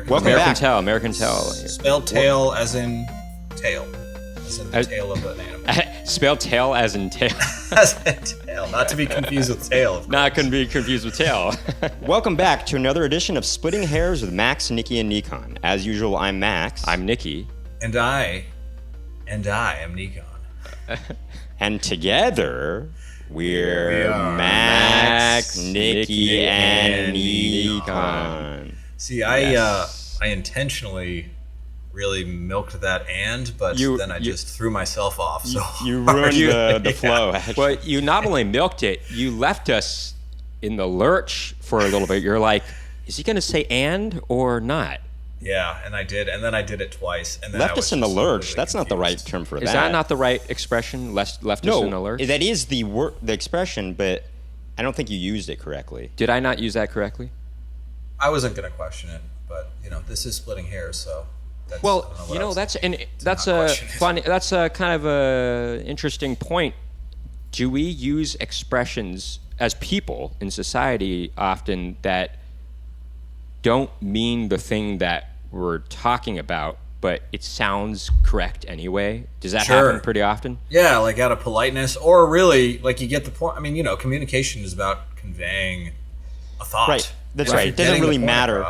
Welcome back. American tail. Spelled tail as in tail. As in the tail of an animal. Spelled tail as in tail. As in tail. Not to be confused with tail. Not going to be confused with tail. Welcome back to another edition of Splitting Hairs with Max, Nicky, and Nickon. As usual, I'm Max. I'm Nicky. And I am Nickon. And together, we're Max, Nicky, and Nickon. See, I intentionally really milked that but then I just threw myself off. So you ruined the flow. Well, you not only milked it, you left us in the lurch for a little bit. You're like, is he going to say and or not? Yeah, and I did, and then I did it twice. And then left us in the lurch. That's not the right term for that. Is that not the right expression? Left us in the lurch? That is the expression, but I don't think you used it correctly. Did I not use that correctly? I wasn't going to question it, but this is splitting hairs, so. That's that's a kind of a interesting point. Do we use expressions as people in society often that don't mean the thing that we're talking about, but it sounds correct anyway? Does that happen pretty often? Yeah, like out of politeness, or really, like you get the point. I mean, conmunication is about conveying a thought. Right. That's right. It doesn't really matter.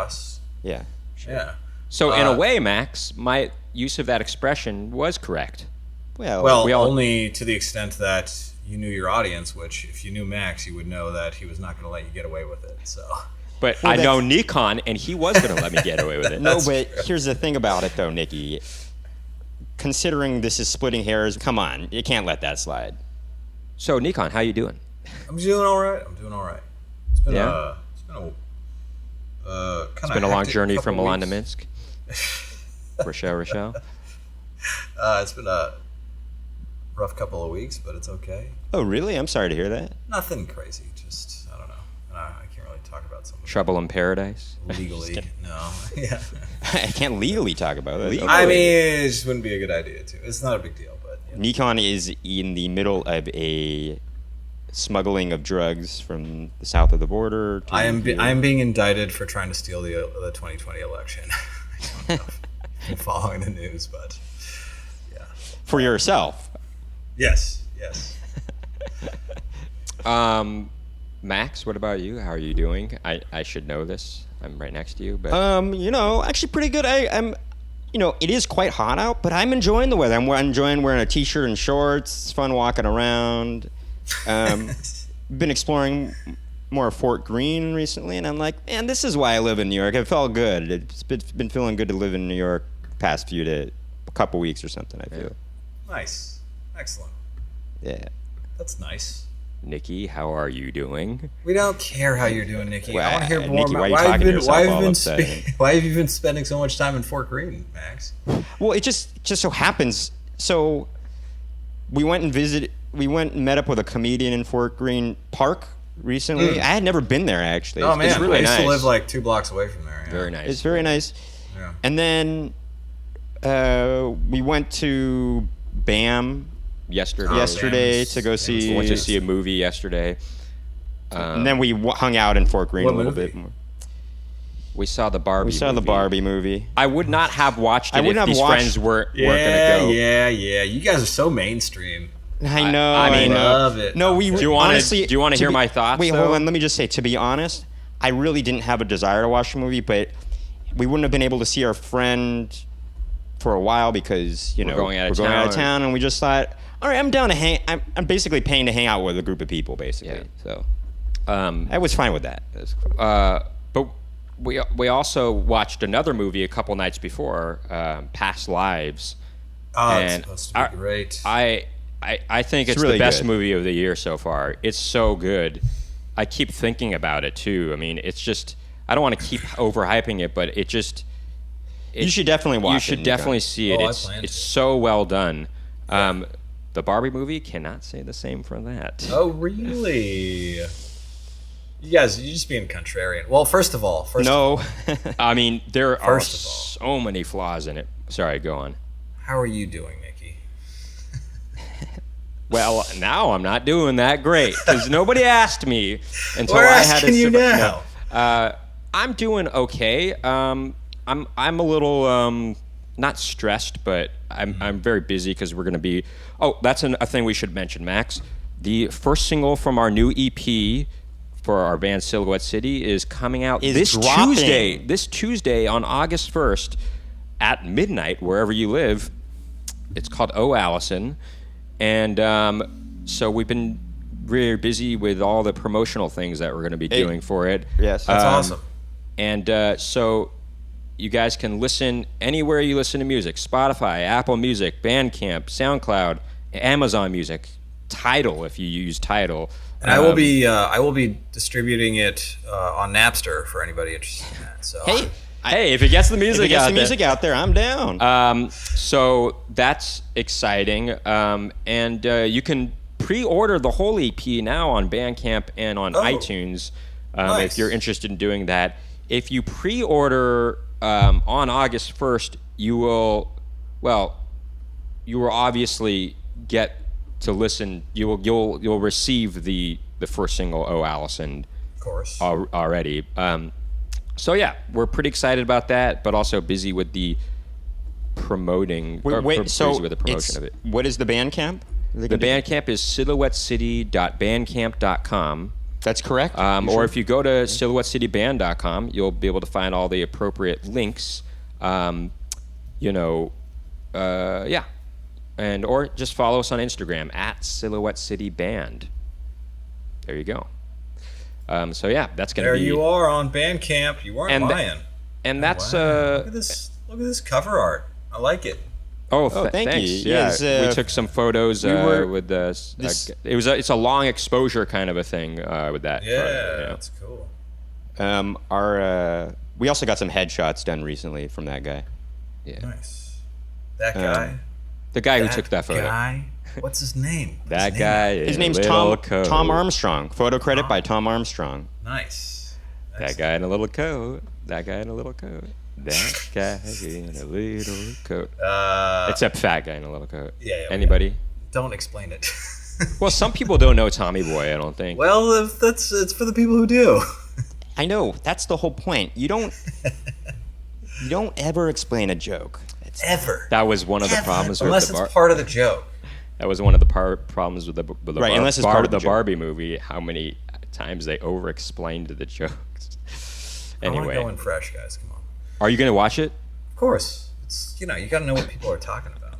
Yeah. Sure. Yeah. So in a way, Max, my use of that expression was correct. Well, only to the extent that you knew your audience, which if you knew Max, you would know that he was not going to let you get away with it. So. But I know Nickon, and he was going to let me get away with it. No, but here's the thing about it, though, Nicky. Considering this is splitting hairs, come on, you can't let that slide. So, Nickon, how you doing? I'm doing all right. It's been It's been a long journey from Milan to Minsk. Rochelle. It's been a rough couple of weeks, but it's okay. Oh, really? I'm sorry to hear that. Nothing crazy. Just, I don't know. I can't really talk about something. Trouble in paradise? Legally, no. Yeah. I can't legally talk about it. I mean, it just wouldn't be a good idea, too. It's not a big deal, but. Nickon is in the middle of a smuggling of drugs from the south of the border. I am being indicted for trying to steal the 2020 election. I don't know if you're following the news, but yeah. For yourself? Yes. Max, what about you? How are you doing? I should know this. I'm right next to you, but actually pretty good. I'm it is quite hot out, but I'm enjoying the weather. I'm enjoying wearing a t-shirt and shorts. It's fun walking around. Been exploring more of Fort Greene recently, and I'm like, man, this is why I live in New York. It felt good. It's been feeling good to live in New York past a couple weeks or something, I feel. Nice. Excellent. Yeah. That's nice. Nicky, how are you doing? We don't care how you're doing, Nicky. Well, I want to hear more Nicky, about why have you been spending so much time in Fort Greene, Max? Well, it just so happens. So we went and met up with a comedian in Fort Greene Park recently. I had never been there, actually. Oh, man. It's really I used nice. to live like 2 blocks away from there. Yeah. Very nice. It's very nice. Yeah. And then we went to BAM yesterday to go see. We went to see a movie yesterday. And then we hung out in Fort Greene a little bit more. We saw the Barbie. Barbie movie. I would not have watched it if these friends weren't going to go. Yeah. You guys are so mainstream. I know. I love it. No, do you want to hear my thoughts? Wait, hold on. Let me just say, to be honest, I really didn't have a desire to watch the movie, but we wouldn't have been able to see our friend for a while because we're going out of town, and we just thought, all right, I'm down to hang. I'm basically paying to hang out with a group of people, basically. Yeah. So I was fine with that. But we also watched another movie a couple nights before, Past Lives. Oh, it's supposed to be great. I think it's really the best good. movie of the year so far. It's so good. I keep thinking about it too. I mean, it's just, I don't want to keep overhyping it, but it just. You should definitely watch it. You should definitely see it. It's so well done. Yeah. The Barbie movie cannot say the same for that. Oh, really? You guys, you're just being contrarian. Well, first of all. I mean, there are so many flaws in it. Sorry, go on. How are you doing, Nicky? Well, now I'm not doing that great because nobody asked me until We're I had asking you now. I'm doing okay. I'm a little not stressed, but I'm very busy because we're going to be. Oh, that's a thing we should mention, Max. The first single from our new EP for our band Silhouette City is coming out dropping. This Tuesday on August 1st at midnight, wherever you live. It's called Oh Allison, and so we've been really busy with all the promotional things that we're going to be doing for it. Yes, That's awesome. And so you guys can listen anywhere you listen to music: Spotify, Apple Music, Bandcamp, SoundCloud, Amazon Music, Tidal if you use Tidal. And I will be distributing it on Napster for anybody interested in that. So Hey, if it gets the music out there, I'm down. So that's exciting. And you can pre-order the whole EP now on Bandcamp and on iTunes Nice. if you're interested in doing that. If you pre-order on August 1st, you will obviously get to listen. You'll receive the first single, Oh Allison, of course. already. So yeah, we're pretty excited about that, but also busy with the promoting. Busy with the promotion of it. What is the Bandcamp? The Bandcamp is silhouettecity.bandcamp.com. That's correct. Or if you go to silhouettecityband.com, you'll be able to find all the appropriate links. Yeah. And or just follow us on Instagram at Silhouette City Band. There you go. So yeah, that's gonna be. There you are on Bandcamp. You weren't lying. And that's Wow. Look at this cover art. I like it. Thank thanks. you. Yes, we took some photos with this. It's a long exposure kind of a thing with that. Yeah, that's cool. We also got some headshots done recently from that guy. Yeah. Nice. That guy. The guy who took that photo. Guy. What's his name? That guy. His name's Tom Armstrong. Photo credit by Tom Armstrong. Nice. That guy in a little coat. That guy in a little coat. That guy in a little coat. Except fat guy in a little coat. Yeah. Anybody? Don't explain it. Well, some people don't know Tommy Boy, I don't think. Well, it's for the people who do. I know. That's the whole point. You don't ever explain a joke. Ever. That was one of the problems unless with it's part of the joke. That was one of the problems with the unless it's part of the joke. Barbie movie. How many times they over-explained the jokes. Anyway, I want to go in fresh, guys. Come on. Are you going to watch it? Of course. It's you got to know what people are talking about.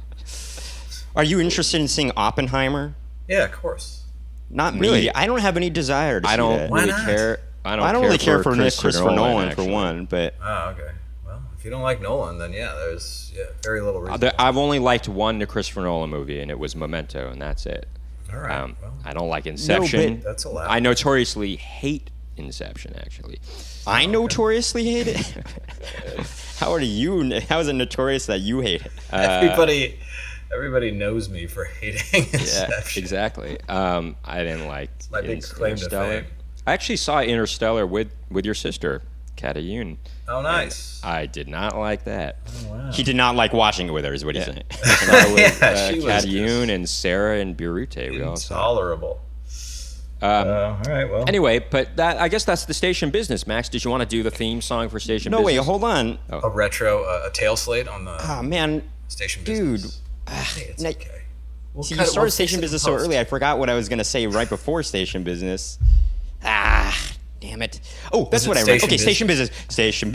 Are you interested in seeing Oppenheimer? Yeah, of course. Not me. Really? I don't have any desire to see that. Why really not? care. I don't really care for Christopher Nolan actually. for one, but Oh, okay. Well, if you don't like Nolan, then there's very little reason. I've only liked one Christopher Nolan movie, and it was Memento, and that's it. All right. Well, I don't like Inception. that's allowed. I notoriously hate Inception, actually. I notoriously hate it. How is it notorious that you hate it? Everybody knows me for hating Inception. Yeah, exactly. I didn't like my big claim to Interstellar. fame. I actually saw Interstellar with your sister, Kata Yoon. Oh, nice. I did not like that. Oh, wow. He did not like watching it with her, is what he's saying. That was she was Kata just Yoon and Sarah and Birute. We all saw. Intolerable. All right, well. Anyway, but I guess that's the station business, Max. Did you want to do the theme song for station No, business? wait, hold on. A retro, a tail slate on the Oh, man. station Dude. business. Hey, it's Now- okay. We'll See, cut you it- started we'll station fix it in business so post. early, I forgot what I was going to say right before station business. Damn it. Oh, that's it what I read. station Okay, business? station business. Station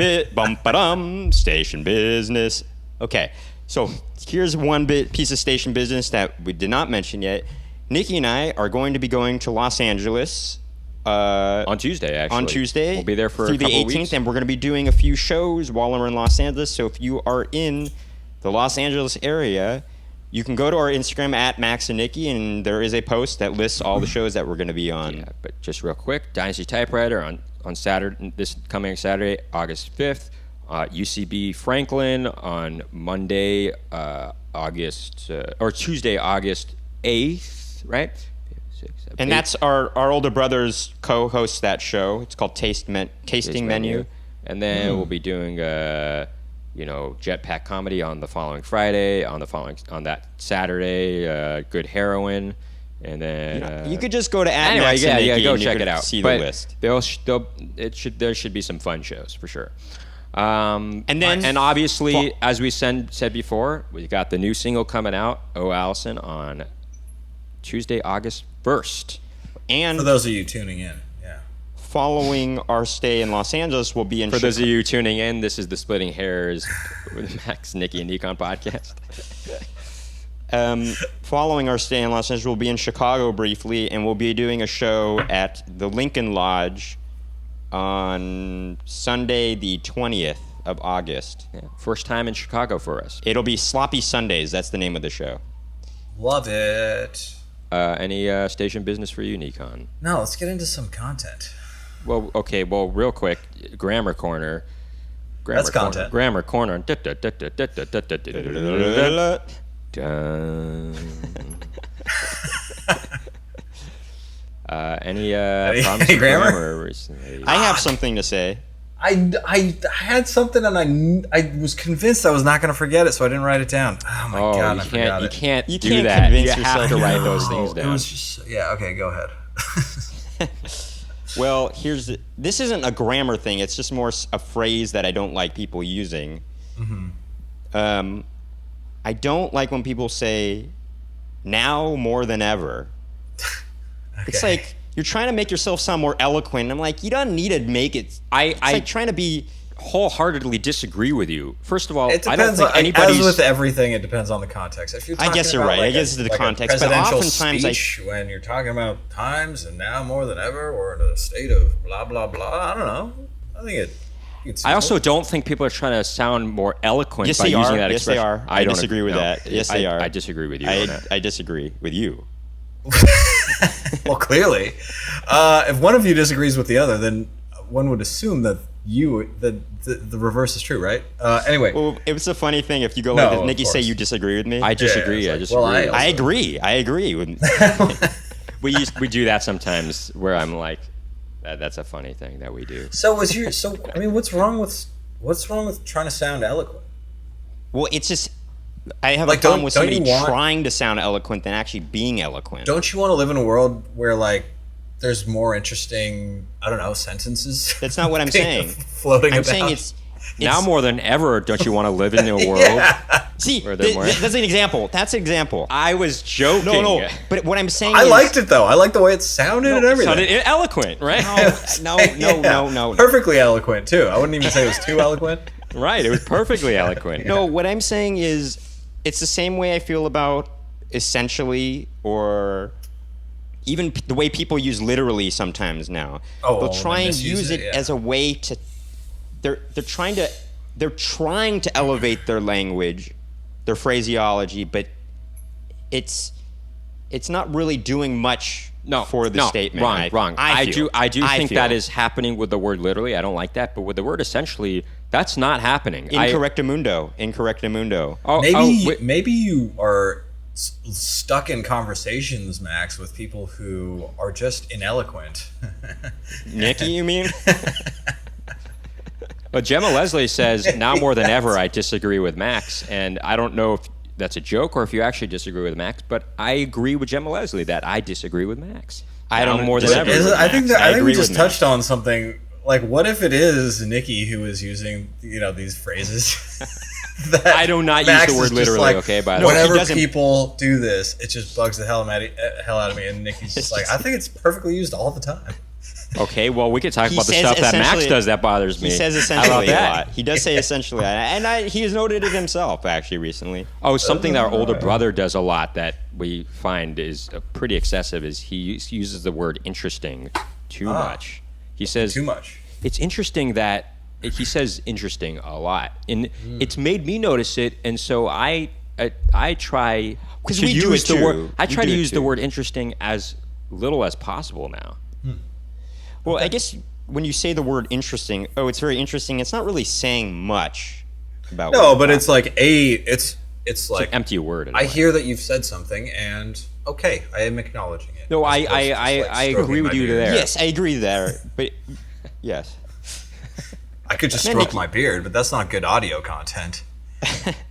business. Okay, so here's one piece of station business that we did not mention yet. Nicky and I are going to be going to Los Angeles on Tuesday, actually. on Tuesday. We'll be there for through a couple the 18th, weeks. and we're going to be doing a few shows while we're in Los Angeles. So if you are in the Los Angeles area, you can go to our Instagram at Max and Nicky, and there is a post that lists all the shows that we're going to be on. Yeah, but just real quick, Dynasty Typewriter on Saturday, this coming Saturday, August 5th. UCB Franklin on Monday, Tuesday, August 8th, right? 6, 7, And 8. that's our older brothers co-host that show. It's called Tasting Menu. And then we'll be doing Jetpack Comedy on the following Friday, on that Saturday, Good Heroin, and then You could just go to at anyway, Max and Nicky go and you check could it out. see But the list. there should be some fun shows for sure. And obviously, as we said before, we got the new single coming out, "Oh Allison," on Tuesday, August 1st. And for those of you tuning in, yeah. Following our stay in Los Angeles, we'll be in. For those of you tuning in, this is the Splitting Hairs with Max, Nicky, and Nickon podcast. Following our stay in Los Angeles, we'll be in Chicago briefly, and we'll be doing a show at the Lincoln Lodge on Sunday, the 20th of August. Yeah. First time in Chicago for us. It'll be Sloppy Sundays. That's the name of the show. Love it. Any station business for you, Nickon? No, let's get into some content. Well, okay. Well, real quick, Grammar Corner. That's content. Grammar Corner. Any problems with grammar recently? I have something to say. I had something and I was convinced I was not going to forget it, so I didn't write it down. Oh my god, I forgot it. You can't You do can't that. convince You yourself have to to write know. those things down. It was just, yeah, okay, go ahead. Well, this isn't a grammar thing. It's just more a phrase that I don't like people using. Mm-hmm. I don't like when people say "now more than ever." Okay. It's like you're trying to make yourself sound more eloquent. I'm like, you don't need to make it. It's like trying to be. Wholeheartedly disagree with you. First of all, It I don't depends think on, anybody's... as with everything, it depends on the context. If you're I talking guess you're about right. like I guess it's the context, but presidential oftentimes speech, when you're talking about times and now more than ever, we're in a state of blah blah blah. I don't know. I think it's. I also don't think people are trying to sound more eloquent Yes, by they using are. that Yes, they expression. are. I don't disagree with that. Yes, they are. I disagree with you on that. I disagree with you. Well, clearly, if one of you disagrees with the other, then one would assume that the reverse is true, right? Anyway, Well, it's a funny thing if you go No, like, of Nikki, say course. you disagree with me. I disagree. Yeah, I it's like, disagree. well, I agree. I agree with. we do that sometimes where I'm like, that's a funny thing that we do. I mean, what's wrong with trying to sound eloquent? Well, it's just I have Like, a problem don't- with don't somebody you want- trying to sound eloquent than actually being eloquent. Don't you want to live in a world where like there's more interesting, I don't know, sentences? That's not what I'm saying. Floating I'm about. saying it's Now more than ever, don't you want to live in a world? Yeah. see. Where they're more- That's an example. That's an example. I was joking. No. But what I'm saying I is, liked it though. I liked the way it sounded and everything. Sounded eloquent, right? No. Perfectly eloquent too. I wouldn't even say it was too eloquent. Right. It was perfectly eloquent. No, what I'm saying is, it's the same way I feel about essentially, or even the way people use literally sometimes now. Oh, they'll well, try they and misuse use it, it yeah. as a way to. They're trying to elevate their language, their phraseology, but it's not really doing much for the statement. Wrong. I do think feel. that is happening with the word literally. I don't like that, but with the word essentially, that's not happening. Incorrectamundo. Maybe you are stuck in conversations, Max, with people who are just ineloquent. Nicky, you mean? But Gemma Leslie says, now more than ever, I disagree with Max. And I don't know if that's a joke or if you actually disagree with Max, but I agree with Gemma Leslie that I disagree with Max. I don't Now more than disagree ever. with I think Max. I we agree just with touched on something. Like, what if it is Nicky who is using, these phrases? that I do not Max use the word is just literally, like, okay? By the way. whenever doesn't- people do this, it just bugs the hell out of me. And Nicky's just like, I think it's perfectly used all the time. Okay, well, we could talk He about the says stuff that Max essentially- does that bothers me. He says How about essentially a that? lot. He does say essentially, and he has noted it himself actually recently. Oh, something that our older brother does a lot that we find is pretty excessive is he uses the word interesting too much. He says Too much. It's interesting that he says interesting a lot, and it's made me notice it, and so I try 'Cause to we do use it the too. word. I We try do to it use the too. word interesting as little as possible now. Well, I guess when you say the word interesting, it's very interesting. It's not really saying much about. No, what but you're it's like it's It's like an empty word. in a I way. hear that you've said something, and okay, I am acknowledging it. No, As opposed to just, I stroking agree with my you beard. there. Yes, I agree there, but yes. I could just Man, stroke Nicky- my beard, but that's not good audio content.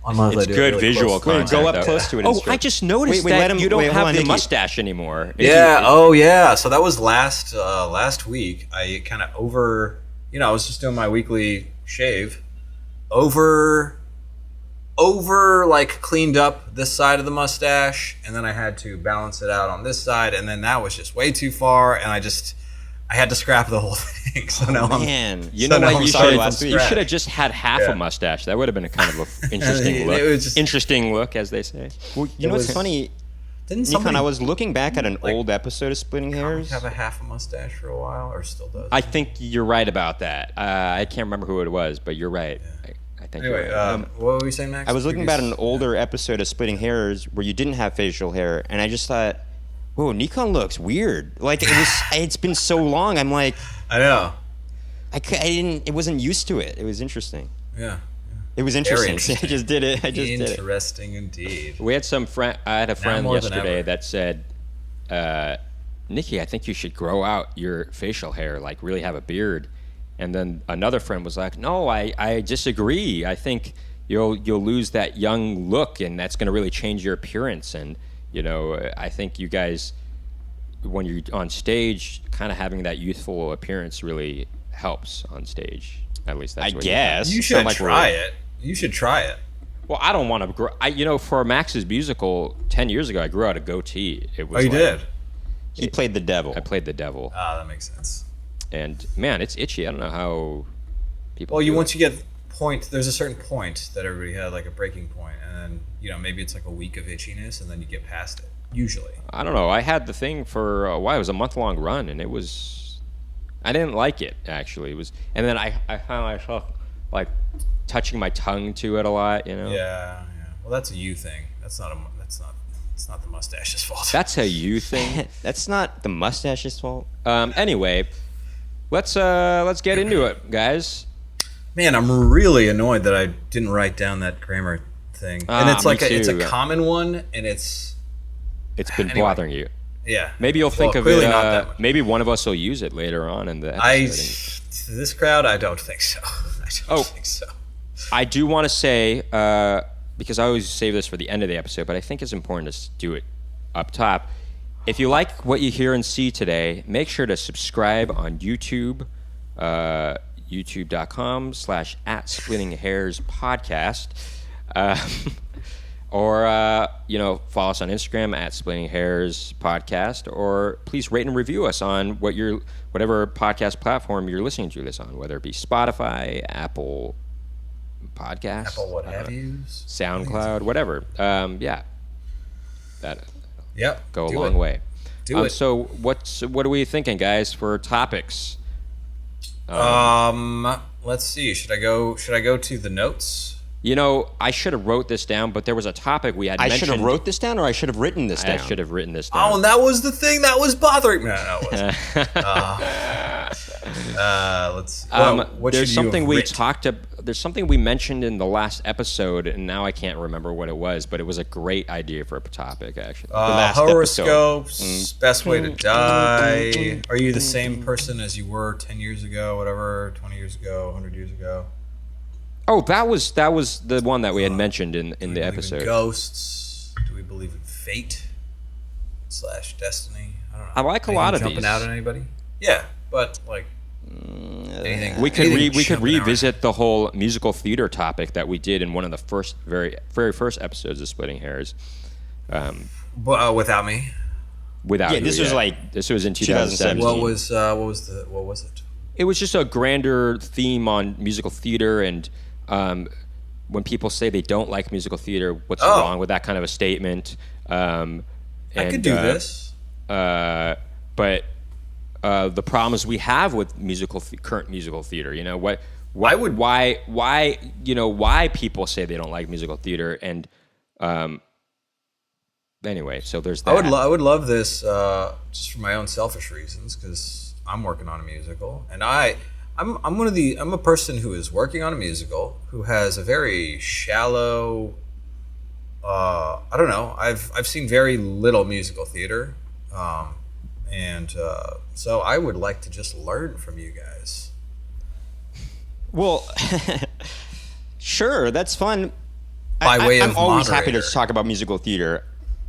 Unless I It's do it good really visual close. content. Go up though. close to it and Oh, stroke. I just noticed Wait, that let him- you don't wait, hold have on, the Nicky. mustache anymore. Yeah. Oh, yeah. So that was last week. I kind of I was just doing my weekly shave, over like cleaned up this side of the mustache, and then I had to balance it out on this side, and then that was just way too far, and I had to scrap the whole thing. So now Man, You So know now what? I'm You sorry should from you scratch. should have just had half Yeah. a mustache. That would have been a kind of a interesting look. It was just- Interesting look, as they say. well, you know what's was- funny? didn't Nikon, somebody I was looking back at an like, old episode of Splitting Hairs. have a half a mustache for a while, or still does? I think you're right about that. I can't remember who it was, but you're right. I think Anyway, you're right. what were we saying, Max? I was looking back at an older episode of Splitting Hairs where you didn't have facial hair, and I just thought, whoa, Nikon looks weird. Like it's been so long. I'm like, I know. I wasn't used to it. It was interesting. Yeah. It was interesting. interesting. I just did it. I just did it. Interesting indeed. We had some friend. I had a friend more than yesterday ever. that said, "Nicky, I think you should grow out your facial hair, like really have a beard." And then another friend was like, "No, I disagree. I think you'll lose that young look, and that's going to really change your appearance. And I think you guys, when you're on stage, kind of having that youthful appearance really helps on stage. At least that's I what guess. You It's should not like try we're- it. You should try it. Well, I don't want to grow. For Max's musical 10 years ago, I grew out a goatee. It was Oh, you like- did? He played the devil. I played the devil, Ah, that makes sense. and man, it's itchy. I don't know how people. Well, do it. once you get there's a certain point that everybody had, like a breaking point, and then maybe it's like a week of itchiness, and then you get past it. Usually. I don't know. I had the thing for a while. It was a month-long run, and I didn't like it actually. It was, and then I found myself like touching my tongue to it a lot. Yeah. Well, that's a you thing. It's not the mustache's fault. That's a you thing. That's not the mustache's fault. Anyway, let's get into it, guys. Man, I'm really annoyed that I didn't write down that grammar thing. And it's me like it's a too. common one, and it's It's been Anyway. bothering you. yeah. Maybe you'll think of clearly it. not that much. Maybe one of us will use it later on in the episode. This crowd, I don't think so. I don't think so. I do want to say, because I always save this for the end of the episode, but I think it's important to do it up top. If you like what you hear and see today, make sure to subscribe on YouTube, youtube.com/@splittinghairs-podcast. Or, follow us on Instagram @splittinghairs-podcast, or please rate and review us on whatever podcast platform you're listening to this on, whether it be Spotify, Apple Podcasts, Apple what have yous. SoundCloud, whatever. That Yep. go a do long it. way. Do it. So what are we thinking, guys, for topics? Let's see. Should I go to the notes? I should have wrote this down, but there was a topic we had I mentioned. should have wrote this down, or I should have written this I down. should have written this Oh, down. and that was the thing that was bothering me. No, it wasn't. Let's. What there's should something you we have talked about. There's something we mentioned in the last episode, and now I can't remember what it was, but it was a great idea for a topic, actually. last horoscopes, best way to die. Are you the same person as you were 10 years ago, whatever, 20 years ago, 100 years ago? Oh, that was the one that we had mentioned in Do we the believe episode. in ghosts? Do we believe in fate / destiny? I don't know. I like a lot of jumping these. out at anybody? Yeah, but like anything. We could anything we could jumping out. revisit the whole musical theater topic that we did in one of the very first episodes of Splitting Hairs. Without me. Without Yeah, you, this was like this was in 2017. 2017. What was it? It was just a grander theme on musical theater, and when people say they don't like musical theater, what's wrong with that kind of a statement? I could do this. But the problems we have with current musical theater, why people say they don't like musical theater, and anyway, so there's that. I would love this just for my own selfish reasons, because I'm working on a musical, and I'm a person who is working on a musical who has a very shallow. I don't know. I've seen very little musical theater, and so I would like to just learn from you guys. Well, sure, that's fun. By way of I'm always happy to moderator. talk about musical theater.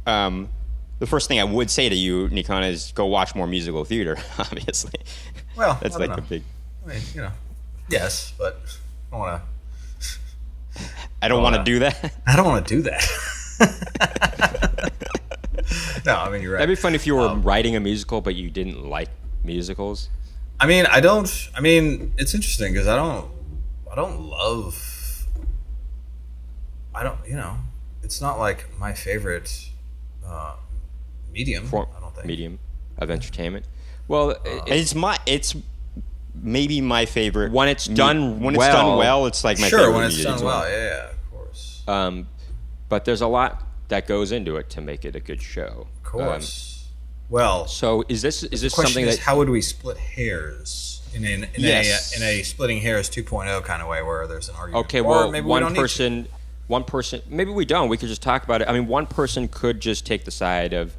The first thing I would say to you, Nickon, is go watch more musical theater. Obviously, Well, that's I like don't the know. big. I mean, yes, but I don't want to. I don't want to do that. I don't want to do that. No, I mean, you're right. That'd be fun if you were writing a musical, but you didn't like musicals. I mean, it's interesting because I don't love. It's not like my favorite medium. I don't think. Medium of entertainment. Well, it's maybe my favorite when it's done when it's done well. It's like my favorite. Sure, when it's medium. done well, yeah, of course. But there's a lot that goes into it to make it a good show. Of course. Well, so is this something that how would we split hairs in a splitting hairs 2.0 kind of way where there's an argument? Okay, well, maybe one person, maybe we don't. We could just talk about it. I mean, one person could just take the side of,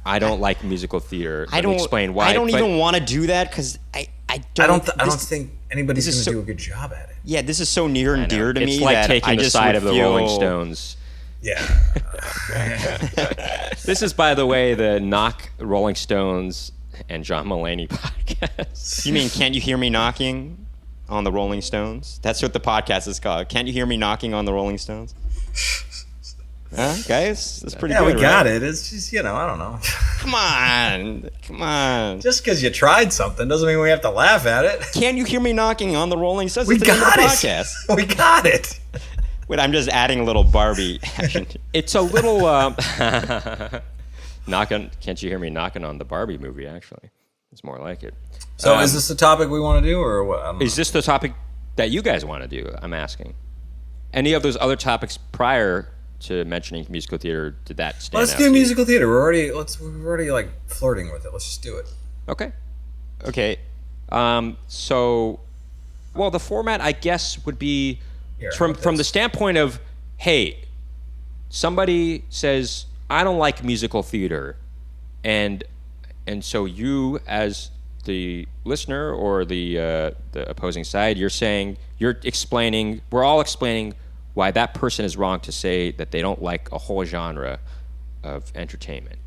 I don't like musical theater. Let me explain why. I don't even want to do that because I don't think anybody's going to do a good job at it. Yeah, this is so near and dear to me. It's like that taking I the just side of the feel... Rolling Stones. Yeah. This is, by the way, the Knock Rolling Stones and John Mulaney podcast. You mean Can't You Hear Me Knocking on the Rolling Stones? That's what the podcast is called. Can't You Hear Me Knocking on the Rolling Stones? Huh, guys? That's pretty good, we got right? it. It's just, I don't know. Come on. Just because you tried something doesn't mean we have to laugh at it. Can't You Hear Me Knocking on the Rolling Stones? We It's the name of got the it. podcast. We got it. Wait, I'm just adding a little Barbie action. It's a little Can't You Hear Me Knocking on the Barbie movie, actually. It's more like it. So is this the topic we want to do or what? I don't know. Is this the topic that you guys want to do? I'm asking. Any of those other topics prior to mentioning musical theater, did that stand Let's out do to you? musical theater. We're already like flirting with it. Let's just do it. Okay. So, well, the format, I guess, would be from the standpoint of, hey, somebody says, I don't like musical theater, and so you, as the listener or the opposing side, you're explaining, we're all explaining why that person is wrong to say that they don't like a whole genre of entertainment.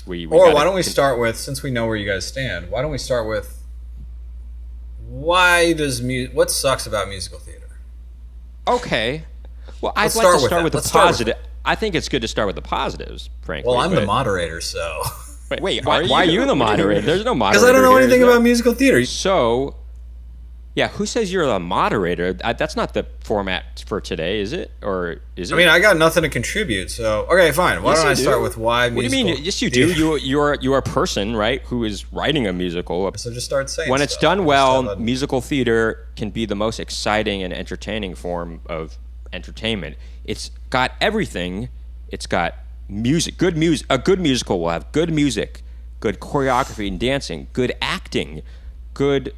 Why don't we start with, since we know where you guys stand, why don't we start with what sucks about musical theater? Okay. Well, I'd Let's like to start start with with that. the Let's positive. I think it's good to start with the positives, frankly. Well, I'm but- the moderator, so. Wait, why are you the moderator? There's no moderator. Because I don't know here, anything is there? about musical theater. So, yeah, who says you're a moderator? That's not the format for today, is it? Or is it? I mean, I got nothing to contribute, so okay, fine. Why Yes, don't I you do. start with why What do musical? you mean? Yes, you do. You're a person, right, who is writing a musical. So just start saying. When it's stuff. done Just well, have a- musical theater can be the most exciting and entertaining form of entertainment. It's got everything. It's got music, good music. A good musical will have good music, good choreography and dancing, good acting, good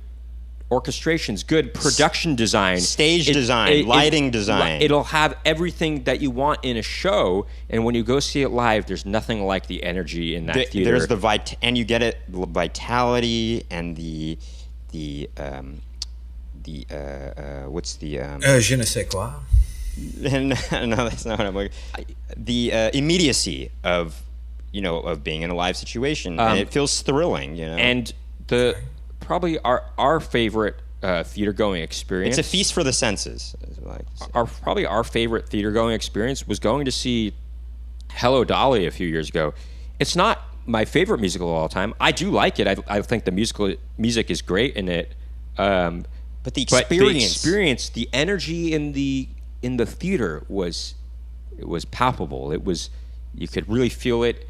orchestrations, good production design, Stage design, lighting design. It'll have everything that you want in a show, and when you go see it live, there's nothing like the energy in that theater. There's the and you get it, the vitality and the what's the je ne sais quoi. no, that's not what I'm looking. The immediacy of being in a live situation, and it feels thrilling, And probably our favorite theater going experience. It's a feast for the senses. Probably our favorite theater going experience was going to see Hello Dolly a few years ago. It's not my favorite musical of all time. I do like it. I think the music is great in it. But the experience, the energy in the theater was palpable. You could really feel it.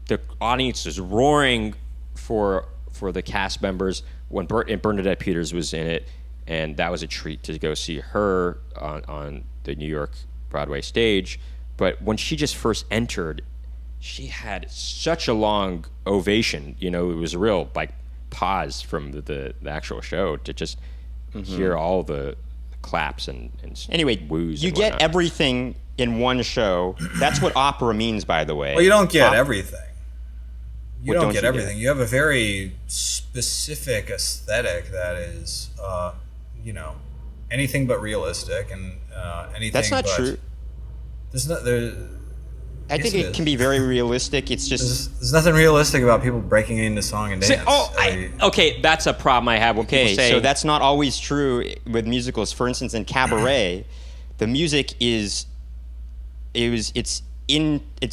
The audience was roaring for the cast members when Bernadette Peters was in it, and that was a treat to go see her on the New York Broadway stage. But when she just first entered, she had such a long ovation. It was a real pause from the actual show to just hear all the claps and anyway, woos. You and get whatnot. everything in one show. That's what opera means, by the way. Well, you don't get everything. You What don't don't get you everything. You have a very specific aesthetic that is, anything but realistic and anything. That's not but true. I think it can be very realistic. It's just There's nothing realistic about people breaking into song and dance. Okay, that's a problem I have when people say. So that's not always true with musicals. For instance, in Cabaret, the music it's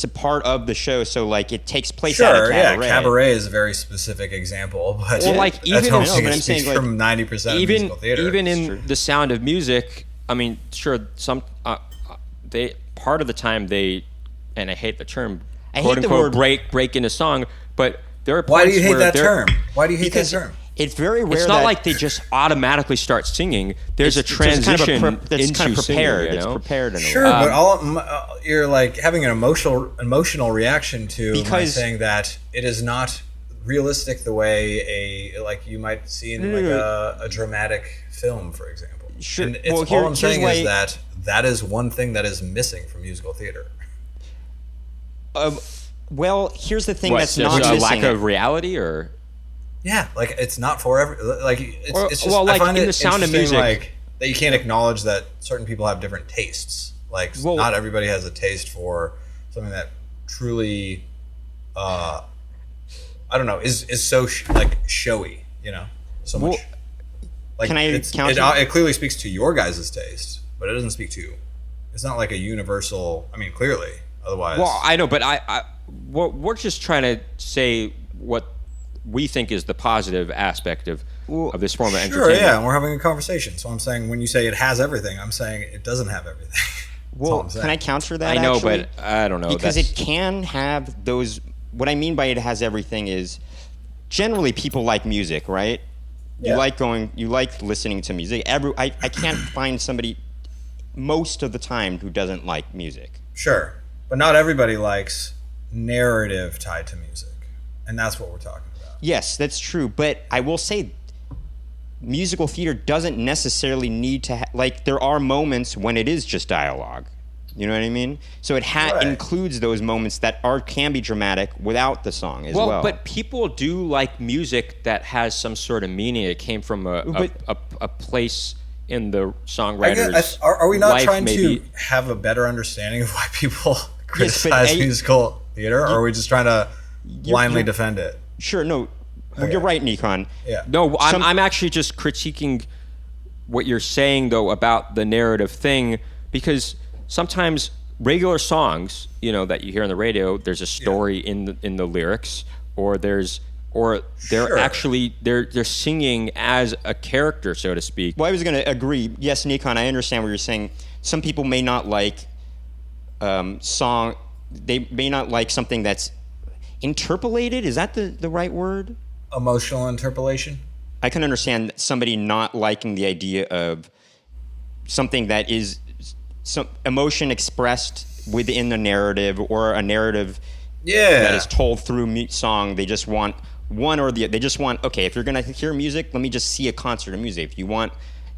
a part of the show, so like it takes place at a cabaret. Cabaret is a very specific example, but Well, like, I even- don't no, think but it I'm speaks saying, like, from 90% of even musical theater. even It's in true. The Sound of Music, I mean, sure, some they part of the time they, and I hate the term, I quote hate the unquote, word- break into song, but there are points Why do you hate where that they're- term? Why do you hate Because that term? it's very rare. It's not that like they just automatically start singing. There's a it's transition that's into kind of prepared. singing. You It's know? prepared in a Sure, way. but you're like having an emotional reaction to my Because- saying that it is not realistic the way like you might see in like a dramatic film, for example. Sure. And it's, Well, all I'm here's saying why- is that is one thing that is missing from musical theater. Well, here's the thing What, that's just not a missing. lack of reality, or Yeah, like it's not for like it's, Or- it's just well, like, I find in it The Sound of interesting, Music- like that you can't acknowledge that certain people have different tastes. Like Well- not everybody has a taste for something that truly, I don't know, is so like showy. You know, so much. Well, Like can I counter- it clearly speaks to your guys' taste, but it doesn't speak to. It's not like a universal. I mean, clearly, otherwise. well, I know, but we're just trying to say what we think is the positive aspect of this form of Sure, entertainment. yeah, and we're having a conversation. So I'm saying when you say it has everything, I'm saying it doesn't have everything. That's all Well, I'm saying. can I counter that? I know, actually? but I don't know. Because That's- it can have those. What I mean by it has everything is generally people like music, right? Yeah. You like listening to music. I can't find somebody most of the time who doesn't like music. Sure, but not everybody likes narrative tied to music, and that's what we're talking about. Yes, that's true. But I will say, musical theater doesn't necessarily need to like. There are moments when it is just dialogue. You know what I mean? So it Right. includes those moments that can be dramatic without the song as well. Well, but people do like music that has some sort of meaning. It came from a place in the songwriter's Are we not life, trying maybe. to have a better understanding of why people criticize I- musical theater, or are we just trying to blindly defend it? Sure, no, Okay. you're right, Nickon. Yeah. No, Some- I'm actually just critiquing what you're saying though about the narrative thing, because sometimes regular songs, you know, that you hear on the radio, there's a story in the lyrics, or they're Sure. actually they're singing as a character, so to speak. Well, I was going to agree. Yes, Nickon, I understand what you're saying. Some people may not like song. They may not like something that's interpolated. Is that the right word? Emotional interpolation. I can understand somebody not liking the idea of something that is some emotion expressed within the narrative, or a narrative Yeah. that is told through song. They just want one or the. They just want, okay, if you're gonna hear music, let me just see a concert of music. If you want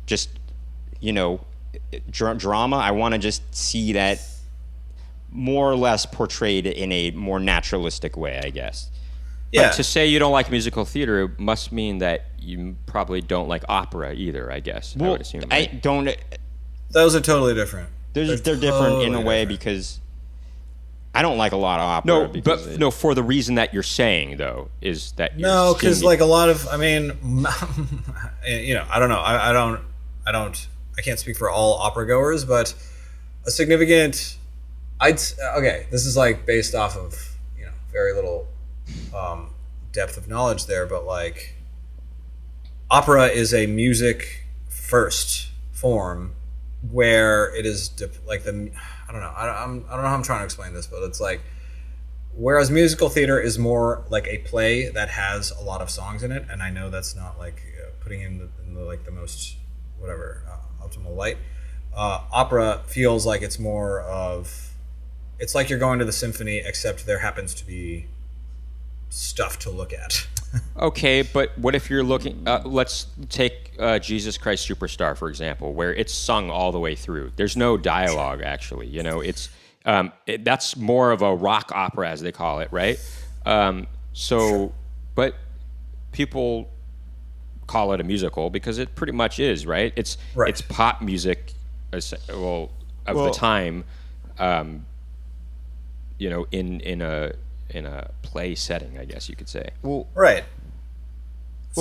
just, you know, drama, I want to just see that more or less portrayed in a more naturalistic way, I guess. Yeah. But to say you don't like musical theater must mean that you probably don't like opera either, I guess. I would assume. I Right? don't. Those are totally different. They're different in totally a way different. because I don't like a lot of opera. No, because but no, for the reason that you're saying though, is that you're No, because singing- like a lot of, I mean, you know, I don't know. I can't speak for all opera goers, but a significant, okay, this is like based off of, you know, very little depth of knowledge there, but like opera is a music first form where it is like the, I don't know. I don't know how I'm trying to explain this, but it's like, whereas musical theater is more like a play that has a lot of songs in it, and I know that's not like putting in the like the most whatever optimal light. Opera feels like it's more of, it's like you're going to the symphony, except there happens to be stuff to look at. Okay, but what if you're looking? Let's take Jesus Christ Superstar for example, where it's sung all the way through. There's no dialogue actually. You know, it's that's more of a rock opera as they call it, right? So, but people call it a musical because it pretty much is, right? It's Right. it's pop music, well, of the Well- time. You know, in a play setting, I guess you could say. well, Right.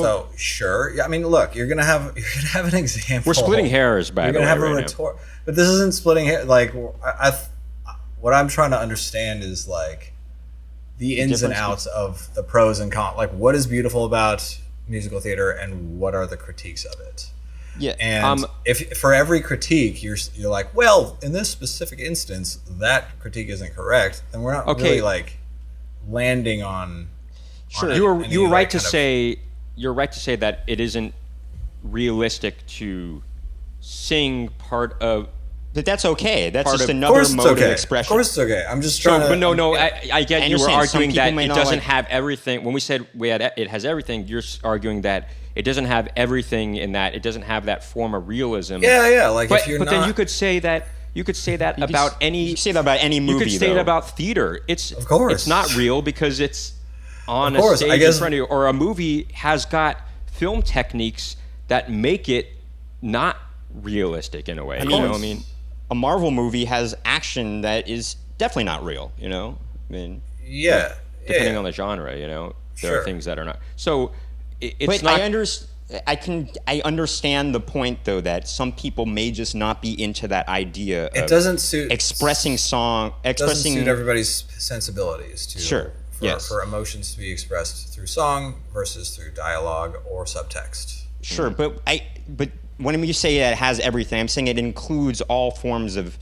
So sure, yeah. I mean, look, you're gonna have an example. We're splitting hairs, by the way. You're gonna have a right retort, but this isn't splitting hair. Like, what I'm trying to understand is like the ins and outs of the pros and cons. Like, what is beautiful about musical theater, and what are the critiques of it? Yeah. And if for every critique you're like, well, in this specific instance, that critique isn't correct, then we're not really like landing on. Sure. You were right to say. You're right to say that it isn't realistic to sing part of. But that's okay. That's just Of another course it's mode of okay. expression. Of course it's okay. I'm just trying to. But no. I get you were understand. Some arguing people that may it not doesn't like- have everything. When we said it has everything, you're arguing that it doesn't have everything in that. It doesn't have that form of realism. Yeah. Like, But if you're then you could say that. You could say that about any. You could say that about any movie. You could say though. that about theater. Of course. It's not real because it's on Of course, a I stage guess- in front of you, or a movie has got film techniques that make it not realistic in a way. You know what I mean? A Marvel movie has action that is definitely not real. You know, I mean, Yeah. Depending on the genre, you know, there Sure. are things that are not. So it's but not. I understand the point though that some people may just not be into that idea. It of doesn't suit. expressing Doesn't suit everybody's sensibilities to. Sure. Yes. For emotions to be expressed through song versus through dialogue or subtext. Sure, but when you say that it has everything, I'm saying it includes all forms of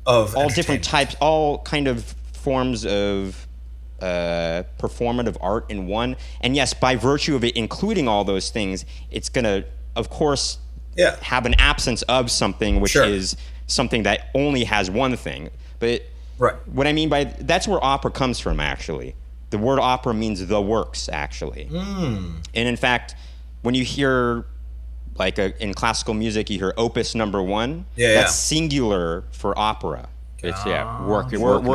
all different entertainment. types, all kind of forms of performative art in one. And yes, by virtue of it including all those things, it's gonna, of course, have an absence of something which is something that only has one thing. But what I mean by that's where opera comes from. Actually, the word opera means the works. Actually, and in fact, when you hear like in classical music, you hear opus number 1. That's singular for opera. It's work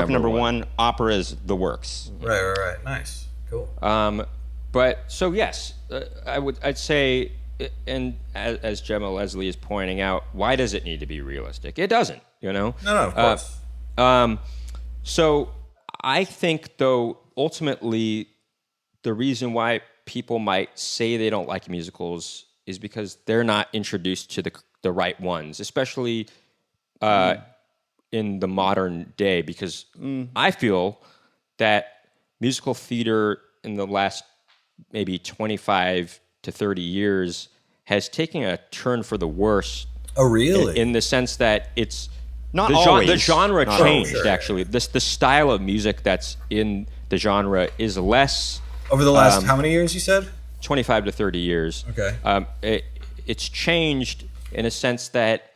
number one. Opera is the works. Right. Nice. Cool. But so yes, I'd say, and as Gemma Leslie is pointing out, why does it need to be realistic? It doesn't. You know. No, of course. So I think though ultimately the reason why people might say they don't like musicals is because they're not introduced to the right ones, especially in the modern day. Because I feel that musical theater in the last maybe 25 to 30 years has taken a turn for the worse. Oh, really? In the sense that it's not always. The genre changed, sure. actually. The style of music that's in the genre is less... Over the last how many years, you said? 25 to 30 years. Okay. It's changed in a sense that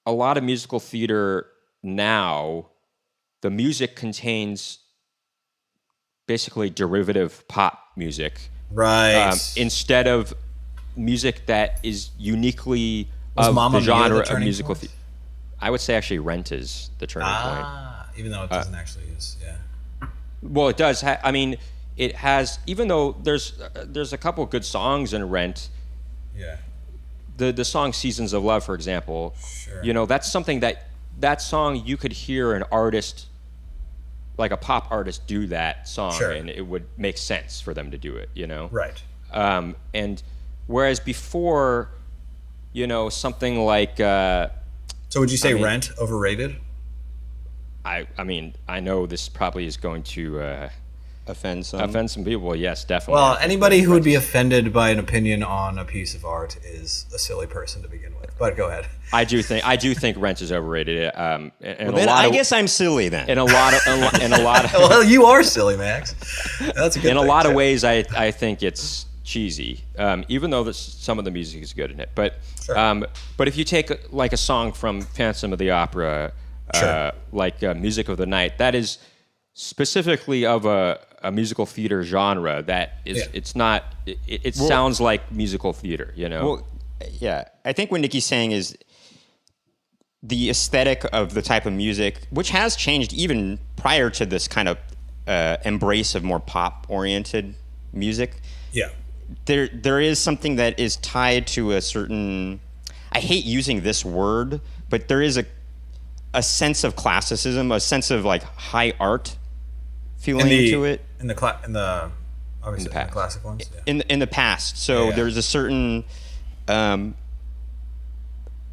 a lot of musical theater now, the music contains basically derivative pop music. Right. Instead of music that is uniquely Was of Mamma the Mia genre the of turning musical point? theater. I would say actually Rent is the turning point. Even though it doesn't actually use, Well, it does. I mean, it has. Even though there's a couple good songs in Rent. Yeah. The song "Seasons of Love," for example. Sure. You know, that's something that song you could hear an artist, like a pop artist, do that song, Sure. and it would make sense for them to do it. You know. Right. And whereas before, you know, something like. So would you say Rent overrated? I mean, I know this probably is going to offend some people. Yes, definitely. Well, anybody who would be offended by an opinion on a piece of art is a silly person to begin with. But go ahead. I do think Rent is overrated. I guess I'm silly then. In a lot of Well, you are silly, Max. That's a good in a thing, lot of too. ways, I think it's cheesy, even though some of the music is good in it. But but if you take like a song from Phantom of the Opera, like Music of the Night, that is specifically of a musical theater genre that is it's not it sounds like musical theater, you know. Well, yeah, I think what Nicky's saying is the aesthetic of the type of music, which has changed even prior to this kind of embrace of more pop-oriented music. Yeah. There is something that is tied to a certain, I hate using this word, but there is a sense of classicism, a sense of like high art feeling to it. In the Obviously, the classic ones. Yeah. In the past. So there's a certain. I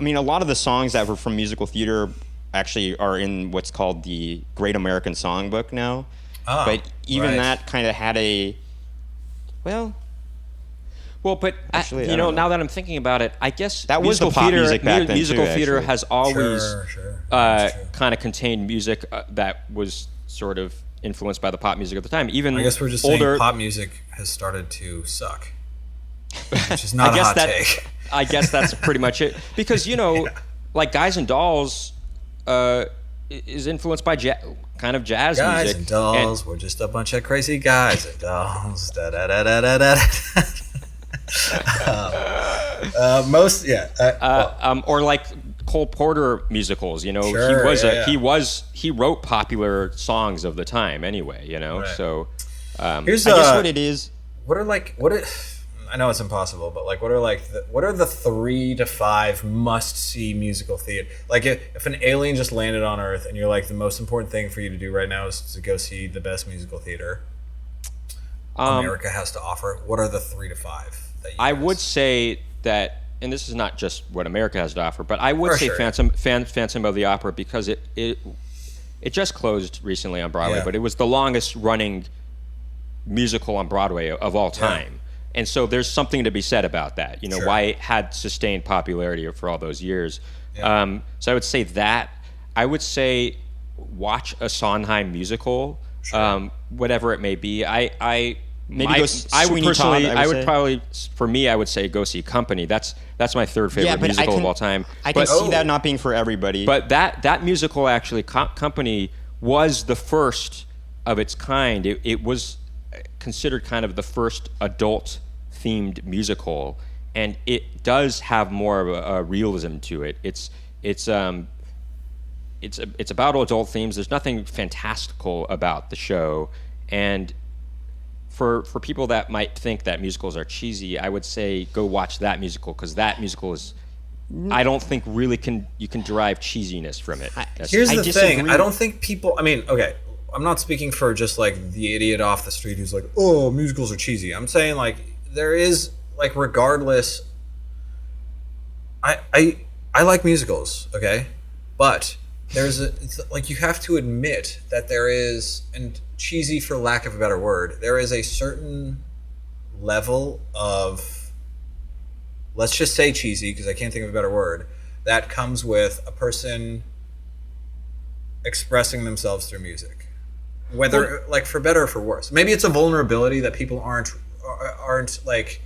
mean, a lot of the songs that were from musical theater actually are in what's called the Great American Songbook now. Oh, but even that kind of had a. Well, but actually, now that I'm thinking about it, I guess that was the pop music back then musical too, theater actually. has always Sure. kind of contained music that was sort of influenced by the pop music at the time. Even I guess we're just older, saying pop music has started to suck, which is not a hot take. I guess that's pretty much it. Because, like Guys and Dolls is influenced by kind of jazz Guys music. and dolls, we're just a bunch of crazy guys and dolls. Da da da da da da. Or like Cole Porter musicals, Sure, he wrote popular songs of the time anyway, Right. So Here's I guess what it is. I know it's impossible, but like, what are the 3 to 5 must-see musical theater? Like, if an alien just landed on Earth, and you're like, the most important thing for you to do right now is to go see the best musical theater America has to offer. What are the 3 to 5 that you I would say that, and this is not just what America has to offer, but I would say sure. Phantom of the Opera, because it just closed recently on Broadway, but it was the longest running musical on Broadway of all time. Yeah. And so there's something to be said about that, Sure. why it had sustained popularity for all those years. Yeah. So I would say that. I would say watch a Sondheim musical, Sure. whatever it may be. I Maybe Sweeney Todd, I would probably, for me, I would say go see Company. That's my third favorite musical of all time. I can see that not being for everybody. But that musical actually, Company, was the first of its kind. It was considered kind of the first adult-themed musical, and it does have more of a realism to it. It's about adult themes. There's nothing fantastical about the show, and for people that might think that musicals are cheesy, I would say go watch that musical, because that musical is, I don't think really you can derive cheesiness from it. Here's the thing. I don't think people. I mean, okay, I'm not speaking for just like the idiot off the street who's like, oh, musicals are cheesy. I'm saying like there is like, regardless. I like musicals, okay, but it's like, you have to admit that there is, and cheesy for lack of a better word, there is a certain level of, let's just say cheesy because I can't think of a better word, that comes with a person expressing themselves through music, whether like for better or for worse. Maybe it's a vulnerability that people aren't like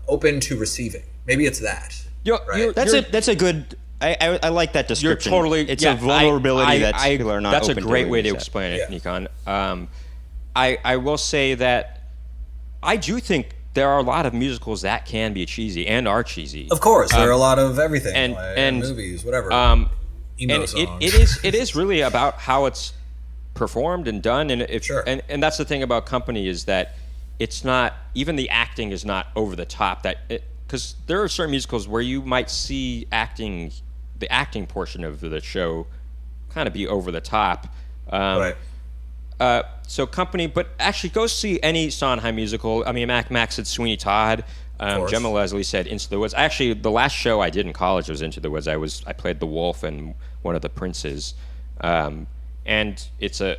open to receiving. Maybe it's that. Right? That's a good. I like that description. You're totally. It's a vulnerability that people are not. That's open a great to way to explain it, Nickon. I will say that I do think there are a lot of musicals that can be cheesy and are cheesy. Of course, there are a lot of everything, and movies, whatever. And it is really about how it's performed and done, and and that's the thing about Company, is that it's not, even the acting is not over the top, because there are certain musicals where you might see the acting portion of the show kind of be over the top. Right. So Company, but actually go see any Sondheim musical. I mean, Max said Sweeney Todd. Gemma Leslie said Into the Woods. Actually, the last show I did in college was Into the Woods. I played the wolf and one of the princes, and it's a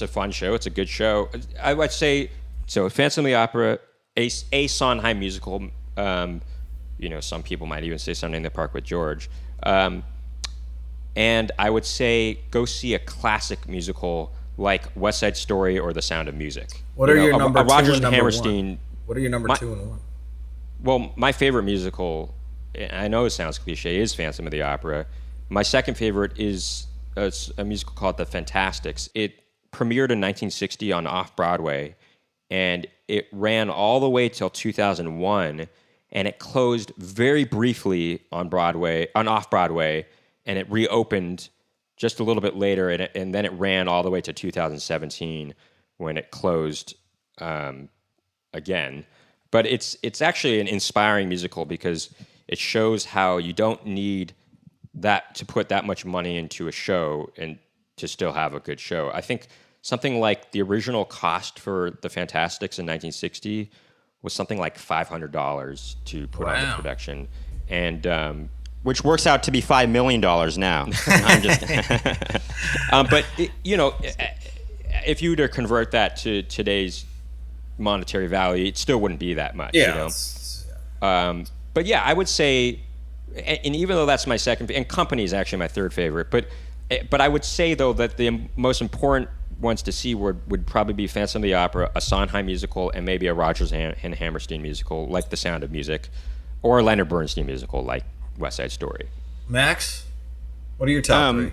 fun show. It's a good show. I would say so. Phantom of the Opera, a Sondheim musical. Some people might even say Sunday in the Park with George. And I would say go see a classic musical like West Side Story or The Sound of Music. What are your number two Rodgers and and number Hammerstein? one? What are your number 2 and 1? Well, my favorite musical, I know it sounds cliche, is Phantom of the Opera. My second favorite is a musical called The Fantastics. It premiered in 1960 on Off-Broadway, and it ran all the way till 2001, and it closed very briefly on Off-Broadway, and it reopened just a little bit later, and then it ran all the way to 2017 when it closed again. But it's actually an inspiring musical because it shows how you don't need that to put that much money into a show and to still have a good show. I think something like the original cost for the Fantastics in 1960 was something like $500 to put on the production, and which works out to be $5 million now. I'm just but if you were to convert that to today's monetary value, it still wouldn't be that much. Yeah. But yeah, I would say, and even though that's my second, and Company is actually my third favorite, but I would say though that the most important ones to see would probably be Phantom of the Opera, a Sondheim musical, and maybe a Rodgers and Hammerstein musical like The Sound of Music, or a Leonard Bernstein musical like West Side Story. Max, what are your top three?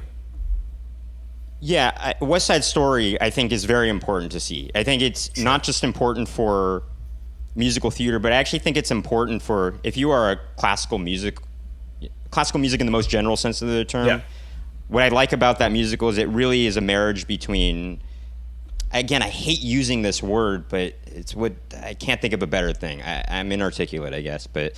Yeah, West Side Story, I think, is very important to see. I think it's not just important for musical theater, but I actually think it's important for, if you are a classical music in the most general sense of the term. Yeah. What I like about that musical is it really is a marriage between, again, I hate using this word, but it's what, I can't think of a better thing. I'm inarticulate, I guess, but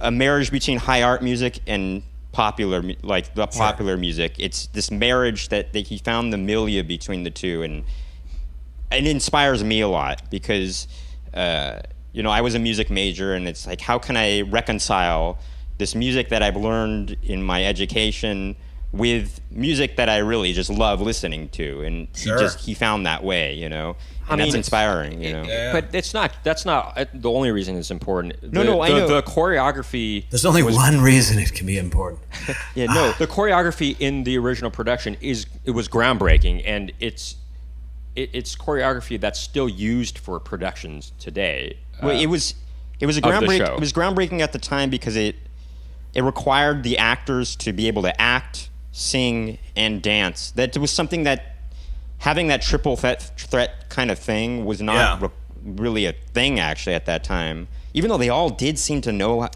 a marriage between high art music and popular music. It's this marriage that he found the milieu between the two, and it inspires me a lot because I was a music major, and it's like, how can I reconcile this music that I've learned in my education with music that I really just love listening to? And he found that way, and that's inspiring, Yeah. But that's not the only reason it's important. I know. The choreography. There's only one reason it can be important. The choreography in the original production was groundbreaking, and it's choreography that's still used for productions today. Well, it was groundbreaking at the time because it required the actors to be able to act, sing, and dance. That was something that having that triple threat kind of thing was not really a thing actually at that time. Even though they all did seem to know,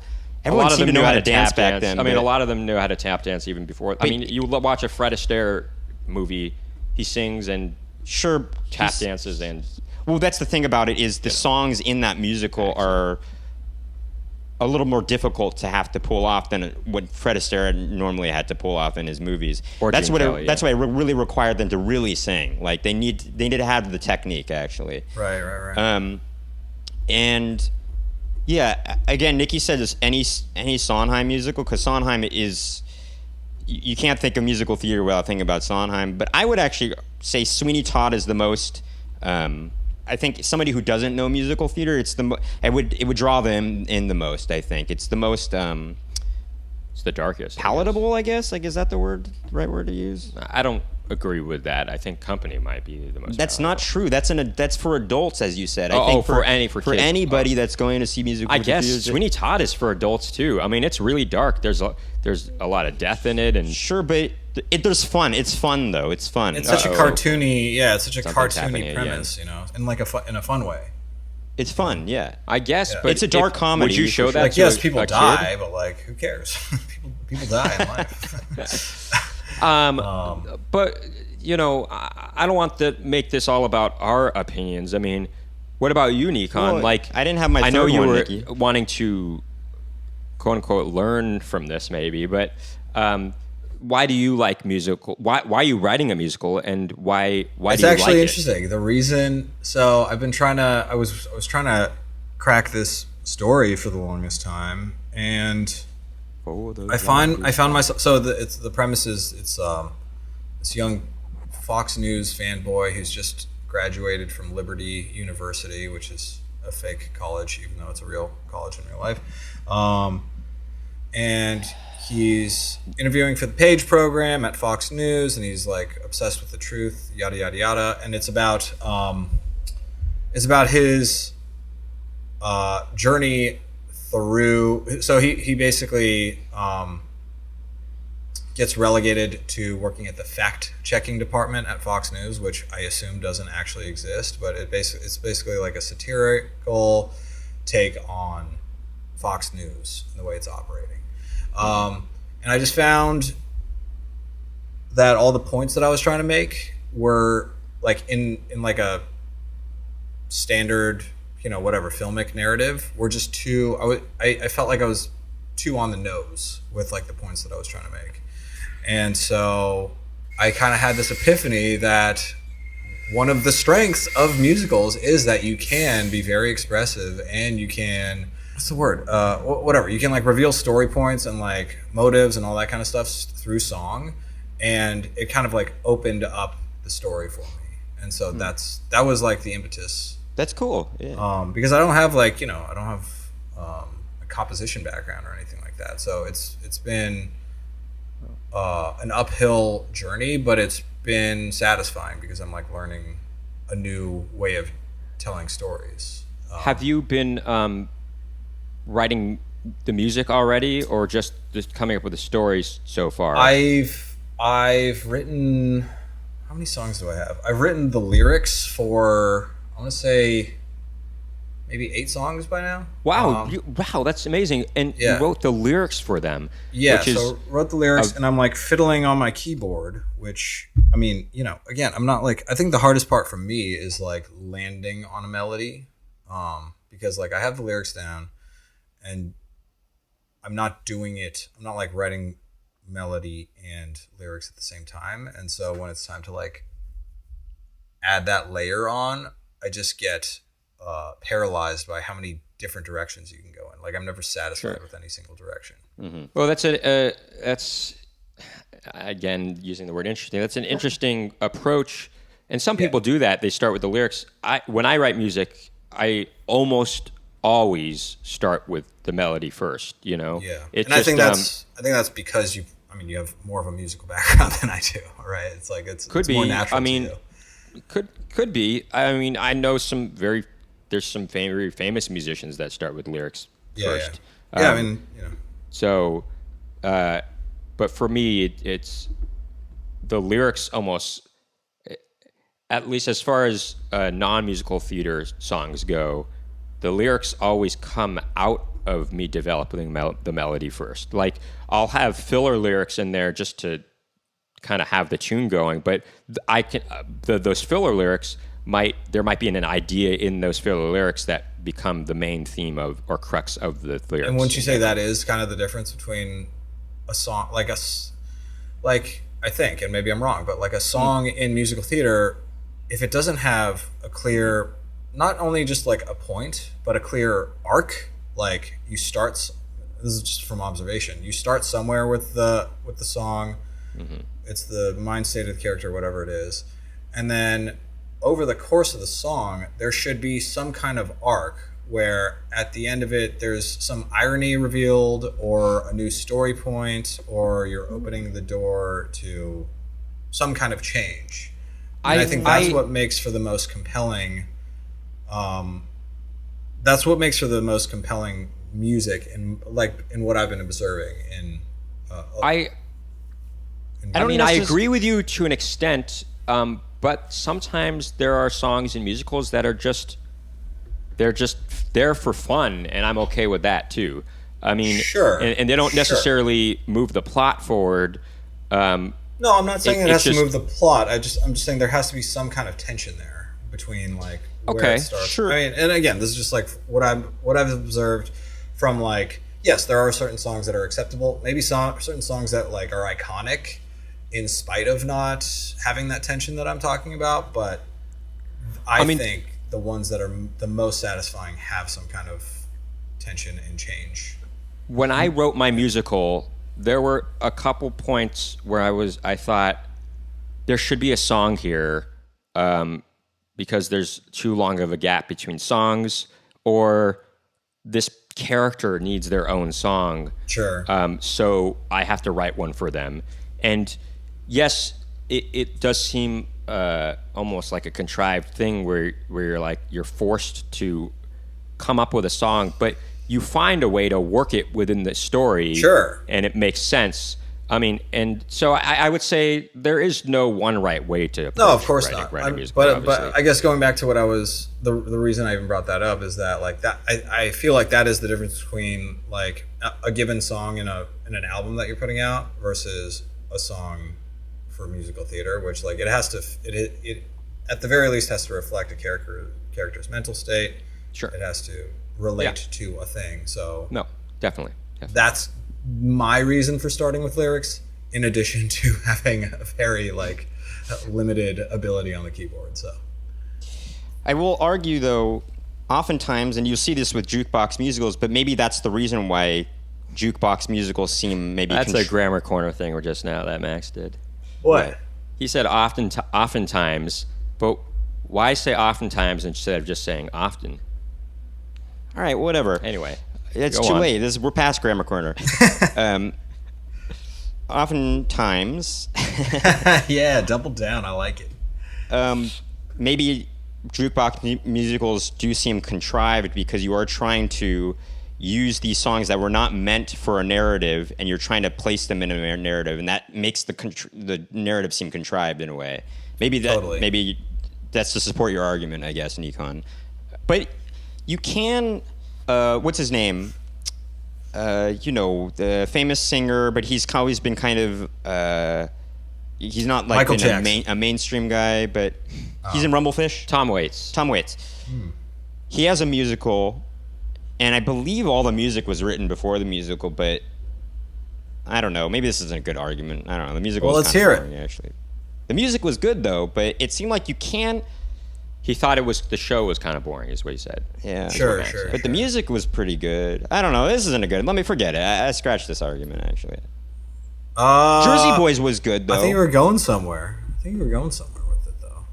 everyone seemed to know how to dance back then. I mean, a lot of them knew how to tap dance even before. I mean, you watch a Fred Astaire movie, he sings and tap dances and. Well, that's the thing about it is the songs in that musical are a little more difficult to have to pull off than what Fred Astaire normally had to pull off in his movies. That's why it really required them to really sing. Like they need to have the technique actually. Right. And yeah, again, Nicky said this any Sondheim musical, because Sondheim is, you can't think of musical theater without thinking about Sondheim. But I would actually say Sweeney Todd is the most. I think somebody who doesn't know musical theater, it would draw them in the most. I think it's the most. It's the darkest. Palatable, I guess. Like, is that the right word to use? I don't agree with that. I think Company might be the most. That's not true. That's for adults, as you said. I think for kids. anybody that's going to see musical theater. I guess Sweeney Todd is for adults too. I mean, it's really dark. There's a lot of death in it, and but there's fun. It's fun though. It's fun. It's such a cartoony. Yeah, it's such a cartoony premise, in in a fun way. It's fun. Yeah, I guess. But it's a dark comedy. Would you show that? Like, to yes, a people kid? die, but like, who cares? people die in life. But I don't want to make this all about our opinions. I mean, what about you, Nickon? Well, I didn't have my. I know you were Nicky. wanting to, quote unquote, learn from this, maybe. But why do you like musical? Why are you writing a musical, and why do you like it? It's actually interesting. The reason. So I've been trying to. I was trying to crack this story for the longest time, and I found myself. So the premise is it's this young Fox News fanboy who's just graduated from Liberty University, which is a fake college, even though it's a real college in real life. And he's interviewing for the Page program at Fox News, and he's like obsessed with the truth, yada yada yada. And it's about his journey through. So he basically gets relegated to working at the fact-checking department at Fox News, which I assume doesn't actually exist, but it's basically like a satirical take on Fox News and the way it's operating. And I just found that all the points that I was trying to make were like in like a standard, whatever filmic narrative, were just too. I felt like I was too on the nose with like the points that I was trying to make. And so I kind of had this epiphany that one of the strengths of musicals is that you can be very expressive, and you can, what's the word? Whatever. You can like reveal story points and like motives and all that kind of stuff through song. And it kind of like opened up the story for me. And so that was like the impetus. That's cool. Yeah. Because I don't have like, I don't have a composition background or anything like that. So it's been an uphill journey, but it's been satisfying because I'm like learning a new way of telling stories. Have you been writing the music already, or just coming up with the stories so far? I've written, how many songs do I have? I've written the lyrics for, I want to say, maybe 8 songs by now. Wow, wow, that's amazing. And you wrote the lyrics for them. Yeah, so wrote the lyrics, and I'm like fiddling on my keyboard, which, I mean, again, I'm not like, I think the hardest part for me is like landing on a melody, because like I have the lyrics down, and I'm not like writing melody and lyrics at the same time. And so when it's time to like add that layer on, I just get paralyzed by how many different directions you can go in. Like I'm never satisfied with any single direction. Mm-hmm. Well, that's again, using the word interesting, that's an interesting approach. And some people do that. They start with the lyrics. When I write music, I almost always start with the melody first, Yeah. It's and I think that's because you have more of a musical background than I do, right? It's like it's more natural to you. Could be. I mean, I know there's some very famous musicians that start with lyrics first. Yeah. So, but for me, it's the lyrics almost, at least as far as non-musical theater songs go, the lyrics always come out of me developing the melody first. Like I'll have filler lyrics in there just to kind of have the tune going, but I can those filler lyrics there might be an idea in those filler lyrics that become the main theme of or crux of the lyrics. And wouldn't you say that is kind of the difference between a song like I think, and maybe I'm wrong, but like a song in musical theater, if it doesn't have a clear, not only just like a point, but a clear arc, like this is just from observation, you start somewhere with the song, it's the mind state of the character, whatever it is, and then over the course of the song, there should be some kind of arc where at the end of it, there's some irony revealed or a new story point, or you're opening the door to some kind of change. And I think that's what makes for the most compelling. That's what makes for the most compelling music, in what I've been observing in. I agree with you to an extent, but sometimes there are songs in musicals that are they're just there for fun, and I'm okay with that too. I mean, sure, and they don't necessarily move the plot forward. No, I'm not saying it has to move the plot. I'm just saying there has to be some kind of tension there between like where it starts. Sure. I mean, and again, this is just like what I've observed from like, yes, there are certain songs that are acceptable. Maybe certain songs that like are iconic in spite of not having that tension that I'm talking about. But I think the ones that are the most satisfying have some kind of tension and change. When I wrote my musical, there were a couple points where I thought there should be a song here, because there's too long of a gap between songs, or this character needs their own song. Sure. So I have to write one for them. And yes, it does seem almost like a contrived thing where you're forced to come up with a song, but you find a way to work it within the story. Sure. And it makes sense. I mean, and so I would say there is no one right way to approach. No, of course not. Musical, but I guess going back to what I was, the reason I even brought that up is that like that I feel like that is the difference between like a given song in an album that you're putting out versus a song for musical theater, which like it has to it at the very least has to reflect a character's mental state. Sure. It has to relate to a thing. So no, definitely. That's my reason for starting with lyrics, in addition to having a very like limited ability on the keyboard. So I will argue, though, oftentimes, and you'll see this with jukebox musicals, but maybe that's the reason why jukebox musicals seem maybe... That's a grammar corner thing or just now that Max did. what? He said oftentimes, but why say oftentimes instead of just saying often? All right, whatever. Anyway. It's go too on. late. We're past grammar corner. Oftentimes, Yeah, double down. I like it. maybe jukebox musicals do seem contrived because you are trying to use these songs that were not meant for a narrative, and you're trying to place them in a narrative, and that makes the narrative seem contrived in a way. Maybe that's to support your argument, I guess, Nickon. But you can, what's his name? The famous singer, but he's always been kind of, he's not like a mainstream guy, but he's in Rumblefish. Tom Waits. Tom Waits. He has a musical, and I believe all the music was written before the musical, but I don't know. Maybe this isn't a good argument. I don't know. The musical was let's kind hear of boring, actually. The music was good, though, but it seemed like you can... He thought the show was kind of boring, is what he said. Yeah. Sure. But the music was pretty good. I don't know. This isn't a good... Let me forget it. I scratched this argument, actually. Jersey Boys was good, though. I think you were going somewhere. with it, though.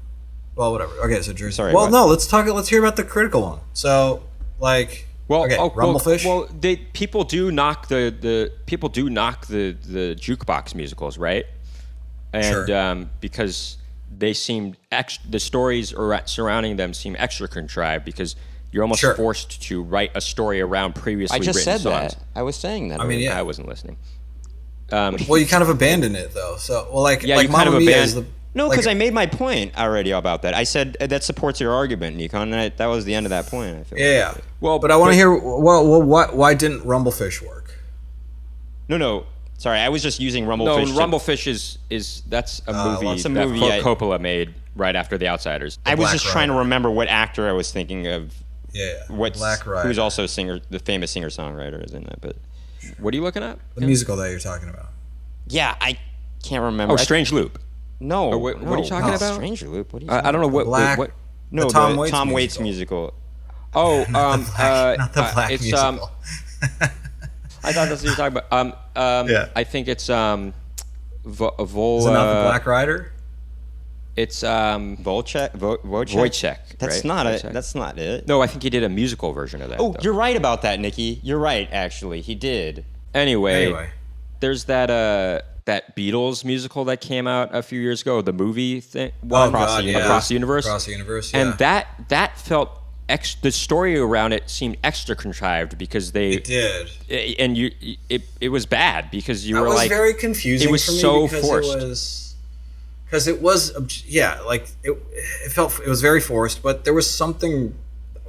Well, whatever. Okay, so Jersey. Sorry, well, what? no, let's hear about the critical one. So, like, Rumblefish. Well, people do knock the jukebox musicals, right? And Sure. Because they seem the stories surrounding them seem extra contrived because you're almost Sure. forced to write a story around previously I just written said songs. that. I was saying that. I mean, yeah. I wasn't listening. Well, you kind of abandon it, though. So, well, like, Yeah, like you kind Mamma of Mia aban- is the... No, like- because I made my point already about that. I said that supports your argument, Nickon, and that was the end of that point, I feel Yeah. like. Well, but I want to hear, why didn't Rumblefish work? No. Sorry, I was just using No, Rumblefish. Rumblefish is that's a movie it's a that movie Coppola made right after The Outsiders. I was Black just trying to Rider. remember what actor I was thinking of. Yeah. What's Black Rider. who's also the famous singer-songwriter is in that, but What are you looking at? The musical that you're talking about. yeah, I can't remember. Oh, Strange Loop. No, Oh, what are you talking about? Stranger Loop. What are you I don't know what. Black- what No, The Tom Waits musical. oh, Not the Black it's musical. I thought that's what you were talking about. Yeah. I think it's Is it not the Black Rider? It's Wojciech. Wojciech. That's right? not Wojciech. it. That's not it. No, I think he did a musical version of that. Oh, though. you're right about that, Nicky. You're right. Actually, he did. Anyway, there's that Beatles musical that came out a few years ago, the movie thing, God, yeah. Across the Universe. Across the Universe, yeah. And that felt the story around it seemed extra contrived because It did. it was bad because you That were was like very confusing it was for me so because forced. it was like it felt it was very forced, but there was something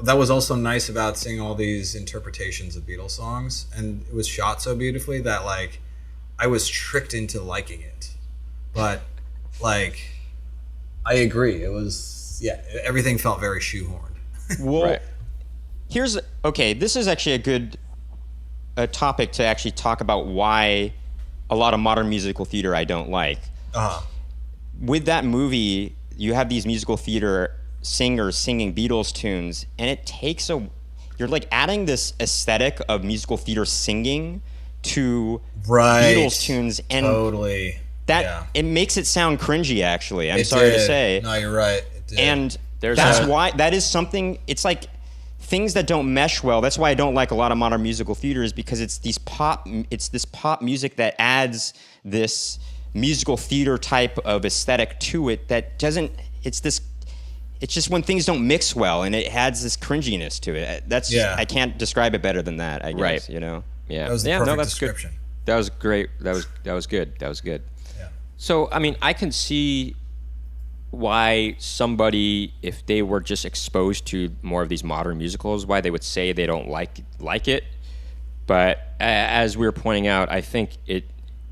that was also nice about seeing all these interpretations of Beatles songs, and it was shot so beautifully that like I was tricked into liking it. But like I agree, it was everything felt very shoehorned. Well, Right. This is actually a good topic to actually talk about why a lot of modern musical theater I don't like. With that movie, you have these musical theater singers singing Beatles tunes, and it takes you're like adding this aesthetic of musical theater singing to Right. Beatles tunes, and Totally. it makes it sound cringy. Actually, I'm sorry to say. No, you're right. It did. And There's that's a- why that is something. It's like things that don't mesh well. That's why I don't like a lot of modern musical theater, is because it's this pop music that adds this musical theater type of aesthetic to it that doesn't. It's just when things don't mix well, and it adds this cringiness to it. That's I can't describe it better than that. I guess Right. you know. Yeah, that was the yeah, perfect no, that's description. good. That was great. That was good. That was good. Yeah. So, I mean, I can see why somebody, if they were just exposed to more of these modern musicals, why they would say they don't like it. But as we were pointing out, I think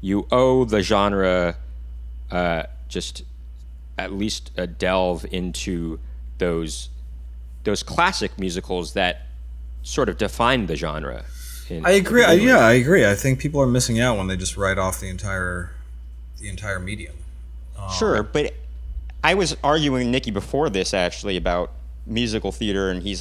you owe the genre just at least a delve into those classic musicals that sort of define the genre. I agree. I agree. I think people are missing out when they just write off the entire medium. Sure, but I was arguing with Nicky before this actually about musical theater, and he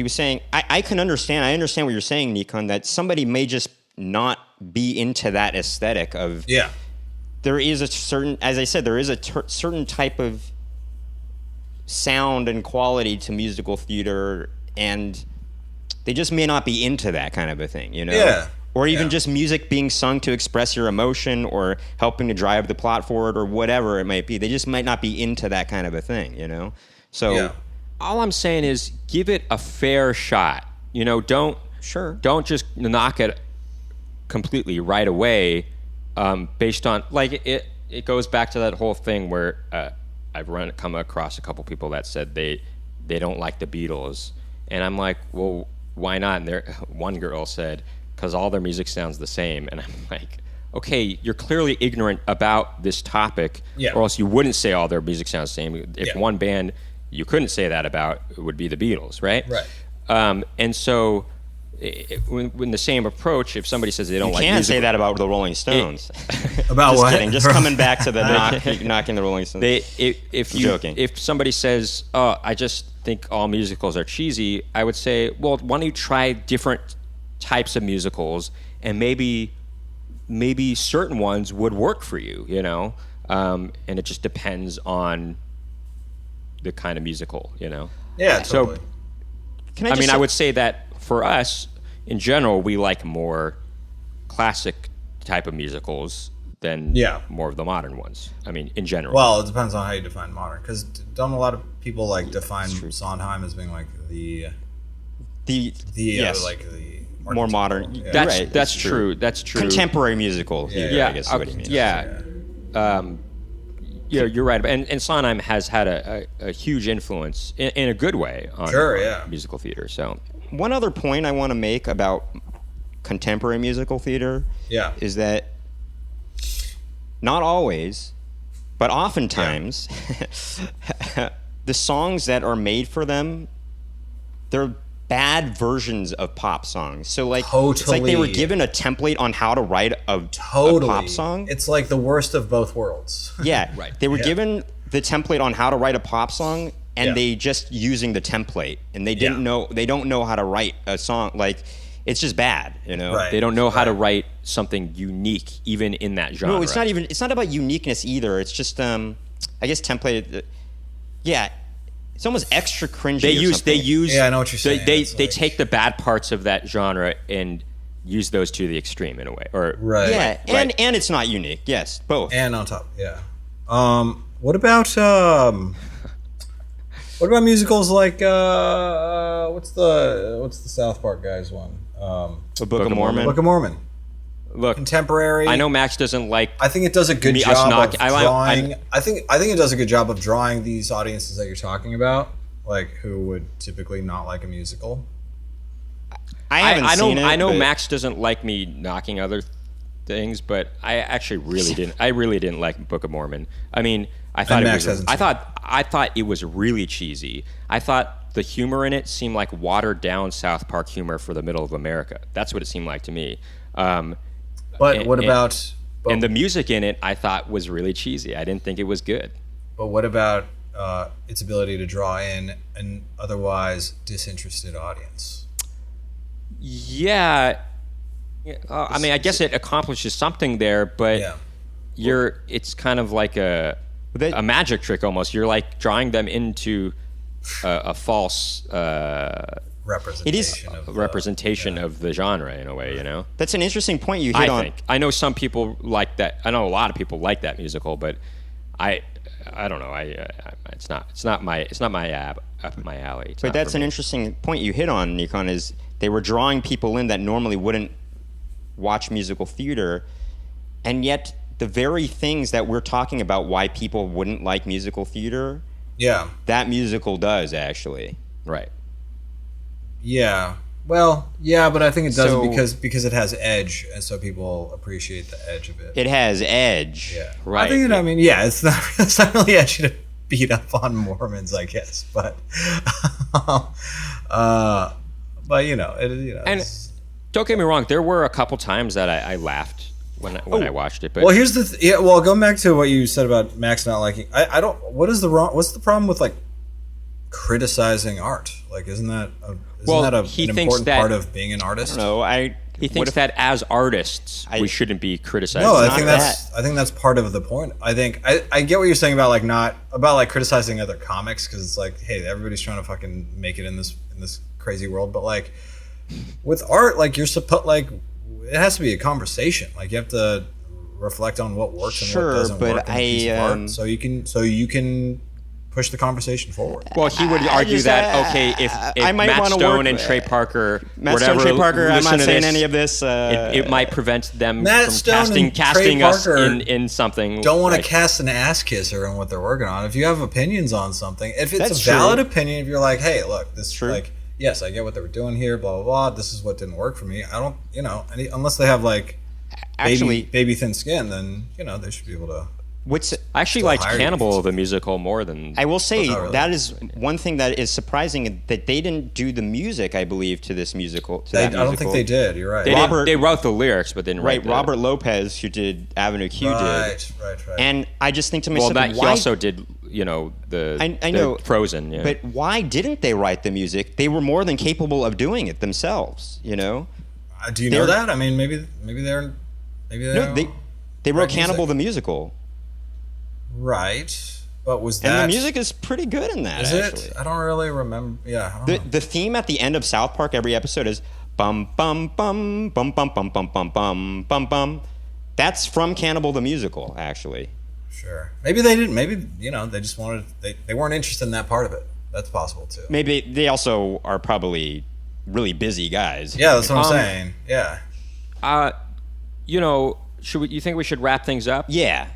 was saying, I understand what you're saying, Nickon, that somebody may just not be into that aesthetic of. Yeah. There is a certain, as I said, there is a certain type of sound and quality to musical theater, and they just may not be into that kind of a thing, you know? Yeah. Or even just music being sung to express your emotion or helping to drive the plot forward or whatever it might be. They just might not be into that kind of a thing, you know? So all I'm saying is give it a fair shot. You know, don't just knock it completely right away based on, like, it goes back to that whole thing where I've come across a couple people that said they don't like the Beatles. And I'm like, well, why not? And one girl said, because all their music sounds the same. And I'm like, okay, you're clearly ignorant about this topic, or else you wouldn't say all their music sounds the same. If one band you couldn't say that about, it would be the Beatles, right? Right. And so, when the same approach, if somebody says they don't like music... You can't say that about the Rolling Stones. About just what? Kidding. Just coming back to the knocking the Rolling Stones. If somebody says, oh, I just think all musicals are cheesy, I would say, well, why don't you try different types of musicals, and maybe certain ones would work for you, you know? And it just depends on the kind of musical, you know? Yeah, totally. So, I would say that for us, in general, we like more classic type of musicals than more of the modern ones. I mean, in general. Well, it depends on how you define modern, because don't a lot of people like define Sondheim as being like the more modern. Yeah. That's true. That's true. Contemporary musical. I guess is what he means. Yeah, you're right. And Sondheim has had a huge influence in a good way on musical theater. So one other point I want to make about contemporary musical theater is that not always, but oftentimes, the songs that are made for them, they're bad versions of pop songs. So like, it's like they were given a template on how to write a pop song. It's like the worst of both worlds. Yeah, right. They were given the template on how to write a pop song, and they just using the template, and they didn't know. They don't know how to write a song. Like, it's just bad, you know. Right. They don't know how to write something unique, even in that genre. No, it's not even. It's not about uniqueness either. It's just, I guess, template. Yeah. It's almost extra cringy. They use. Yeah, I know what you're saying. They take the bad parts of that genre and use those to the extreme in a way, or yeah, and it's not unique. Yes, both. And on top, what about musicals like what's the South Park guys one? The Book of Mormon. Book of Mormon. Look, contemporary. I know Max doesn't like. I think it does a good job of drawing. I think it does a good job of drawing these audiences that you're talking about, like who would typically not like a musical. I know Max doesn't like me knocking other things, but I actually really didn't. I really didn't like Book of Mormon. I mean, I thought it was really cheesy. I thought the humor in it seemed like watered down South Park humor for the middle of America. That's what it seemed like to me. But what about... And the music in it, I thought, was really cheesy. I didn't think it was good. But what about its ability to draw in an otherwise disinterested audience? Yeah. I mean, I guess it accomplishes something there, but it's kind of like a magic trick almost. You're like drawing them into a false... representation of the genre in a way, you know. That's an interesting point you hit on. I know some people like that. I know a lot of people like that musical, but I don't know. It's not my up my alley. But that's an interesting point you hit on, Nickon. Is they were drawing people in that normally wouldn't watch musical theater, and yet the very things that we're talking about why people wouldn't like musical theater, that musical does actually. Right. Yeah. Well, yeah, but I think it does because it has edge, and so people appreciate the edge of it. It has edge. Yeah. Right. I mean, it's not really edgy to beat up on Mormons, I guess, but but and don't get me wrong, there were a couple times that I laughed when I watched it. But Well, here's the yeah. Well, going back to what you said about Max not liking, I don't. What's the problem with like criticizing art? Like, isn't that an important part of being an artist? No, he thinks that as artists we shouldn't be criticizing. No, I think that's part of the point. I think I get what you're saying about like criticizing other comics, because it's like, hey, everybody's trying to fucking make it in this crazy world, but like with art, like you're supposed it has to be a conversation. Like you have to reflect on what works and what doesn't work in a piece of art, so you can push the conversation forward. Well, he would argue that okay, if Matt Stone and Trey Parker, I'm not saying any of this. It might prevent them Matt from Stone casting us in something. Don't want to cast an ass kisser on what they're working on. If you have opinions on something, if it's a valid opinion, if you're like, hey, look, this is like, yes, I get what they were doing here, blah blah blah. This is what didn't work for me. I don't, unless they have like baby thin skin, then they should be able to. I actually liked Cannibal the musical more than... I will say that is one thing that is surprising, that they didn't do the music, I believe, to this musical. I don't think they did. You're right. They wrote the lyrics, but didn't write Robert Lopez, who did Avenue Q, did. Right. And I just think to myself, he also did, I know Frozen. Yeah. But why didn't they write the music? They were more than capable of doing it themselves. Do you know that? I mean, maybe they're. No, they wrote Cannibal the musical. Right, but was that... And the music is pretty good in that, is actually. It? I don't really remember. Yeah, I don't know. The theme at the end of South Park every episode is bum bum bum bum bum bum bum bum bum bum bum. That's from Cannibal the Musical, actually. Sure. Maybe they didn't. Maybe, they just wanted... They weren't interested in that part of it. That's possible, too. Maybe they also are probably really busy guys. Yeah, that's what I'm saying. Yeah. You think we should wrap things up? Yeah.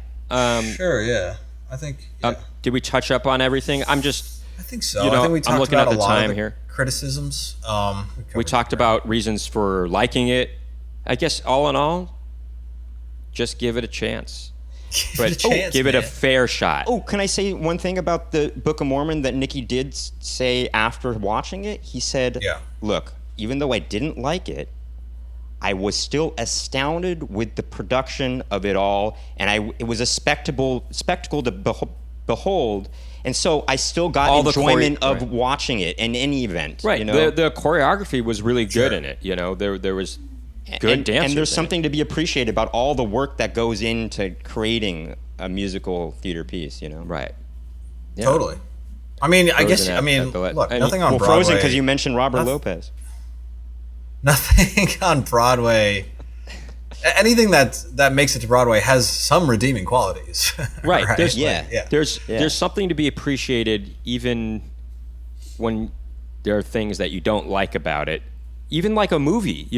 Sure, yeah. I think... Yeah. Did we touch up on everything? I think so. I think we talked I'm looking about at the a lot time of the here. criticisms. We talked about reasons for liking it. I guess all in all, just give it a chance. Give it a fair shot. Oh, can I say one thing about the Book of Mormon that Nicky did say after watching it? He said, look, even though I didn't like it, I was still astounded with the production of it all, and it was a spectacle to behold, and so I still got all enjoyment of watching it in any event. Right. The choreography was really good in it. There was good dancers. And there's something to be appreciated about all the work that goes into creating a musical theater piece. Right. Yeah. Totally. I mean, look, nothing on Broadway. Frozen, because you mentioned Robert Lopez. Nothing on Broadway. Anything that makes it to Broadway has some redeeming qualities. Right. Right? There's something to be appreciated even when there are things that you don't like about it. Even like a movie,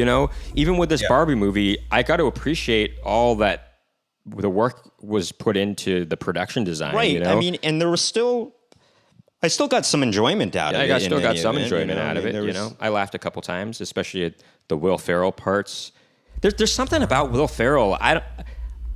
even with this Barbie movie, I got to appreciate all that the work was put into the production design. Right. I mean, and there was I still got some enjoyment out of it. I still got some enjoyment out of it. I laughed a couple times, especially at the Will Ferrell parts. There's something about Will Ferrell. I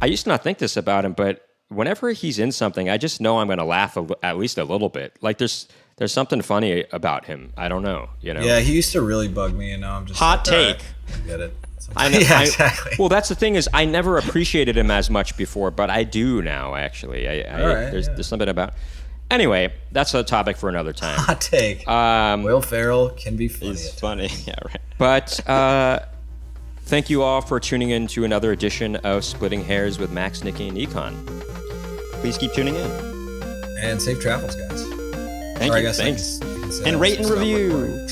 used to not think this about him, but whenever he's in something, I just know I'm going to laugh at least a little bit. Like there's something funny about him. I don't know. Yeah, he used to really bug me, and now I'm just hot take. I get it. Yeah, exactly. Well, that's the thing is I never appreciated him as much before, but I do now. Actually, there's something about. Anyway, that's a topic for another time. Hot take. Will Ferrell can be funny. He's funny. Yeah, right. But thank you all for tuning in to another edition of Splitting Hairs with Max, Nicky, and Nickon. Please keep tuning in. And safe travels, guys. Thank you. Thanks. And rate and review.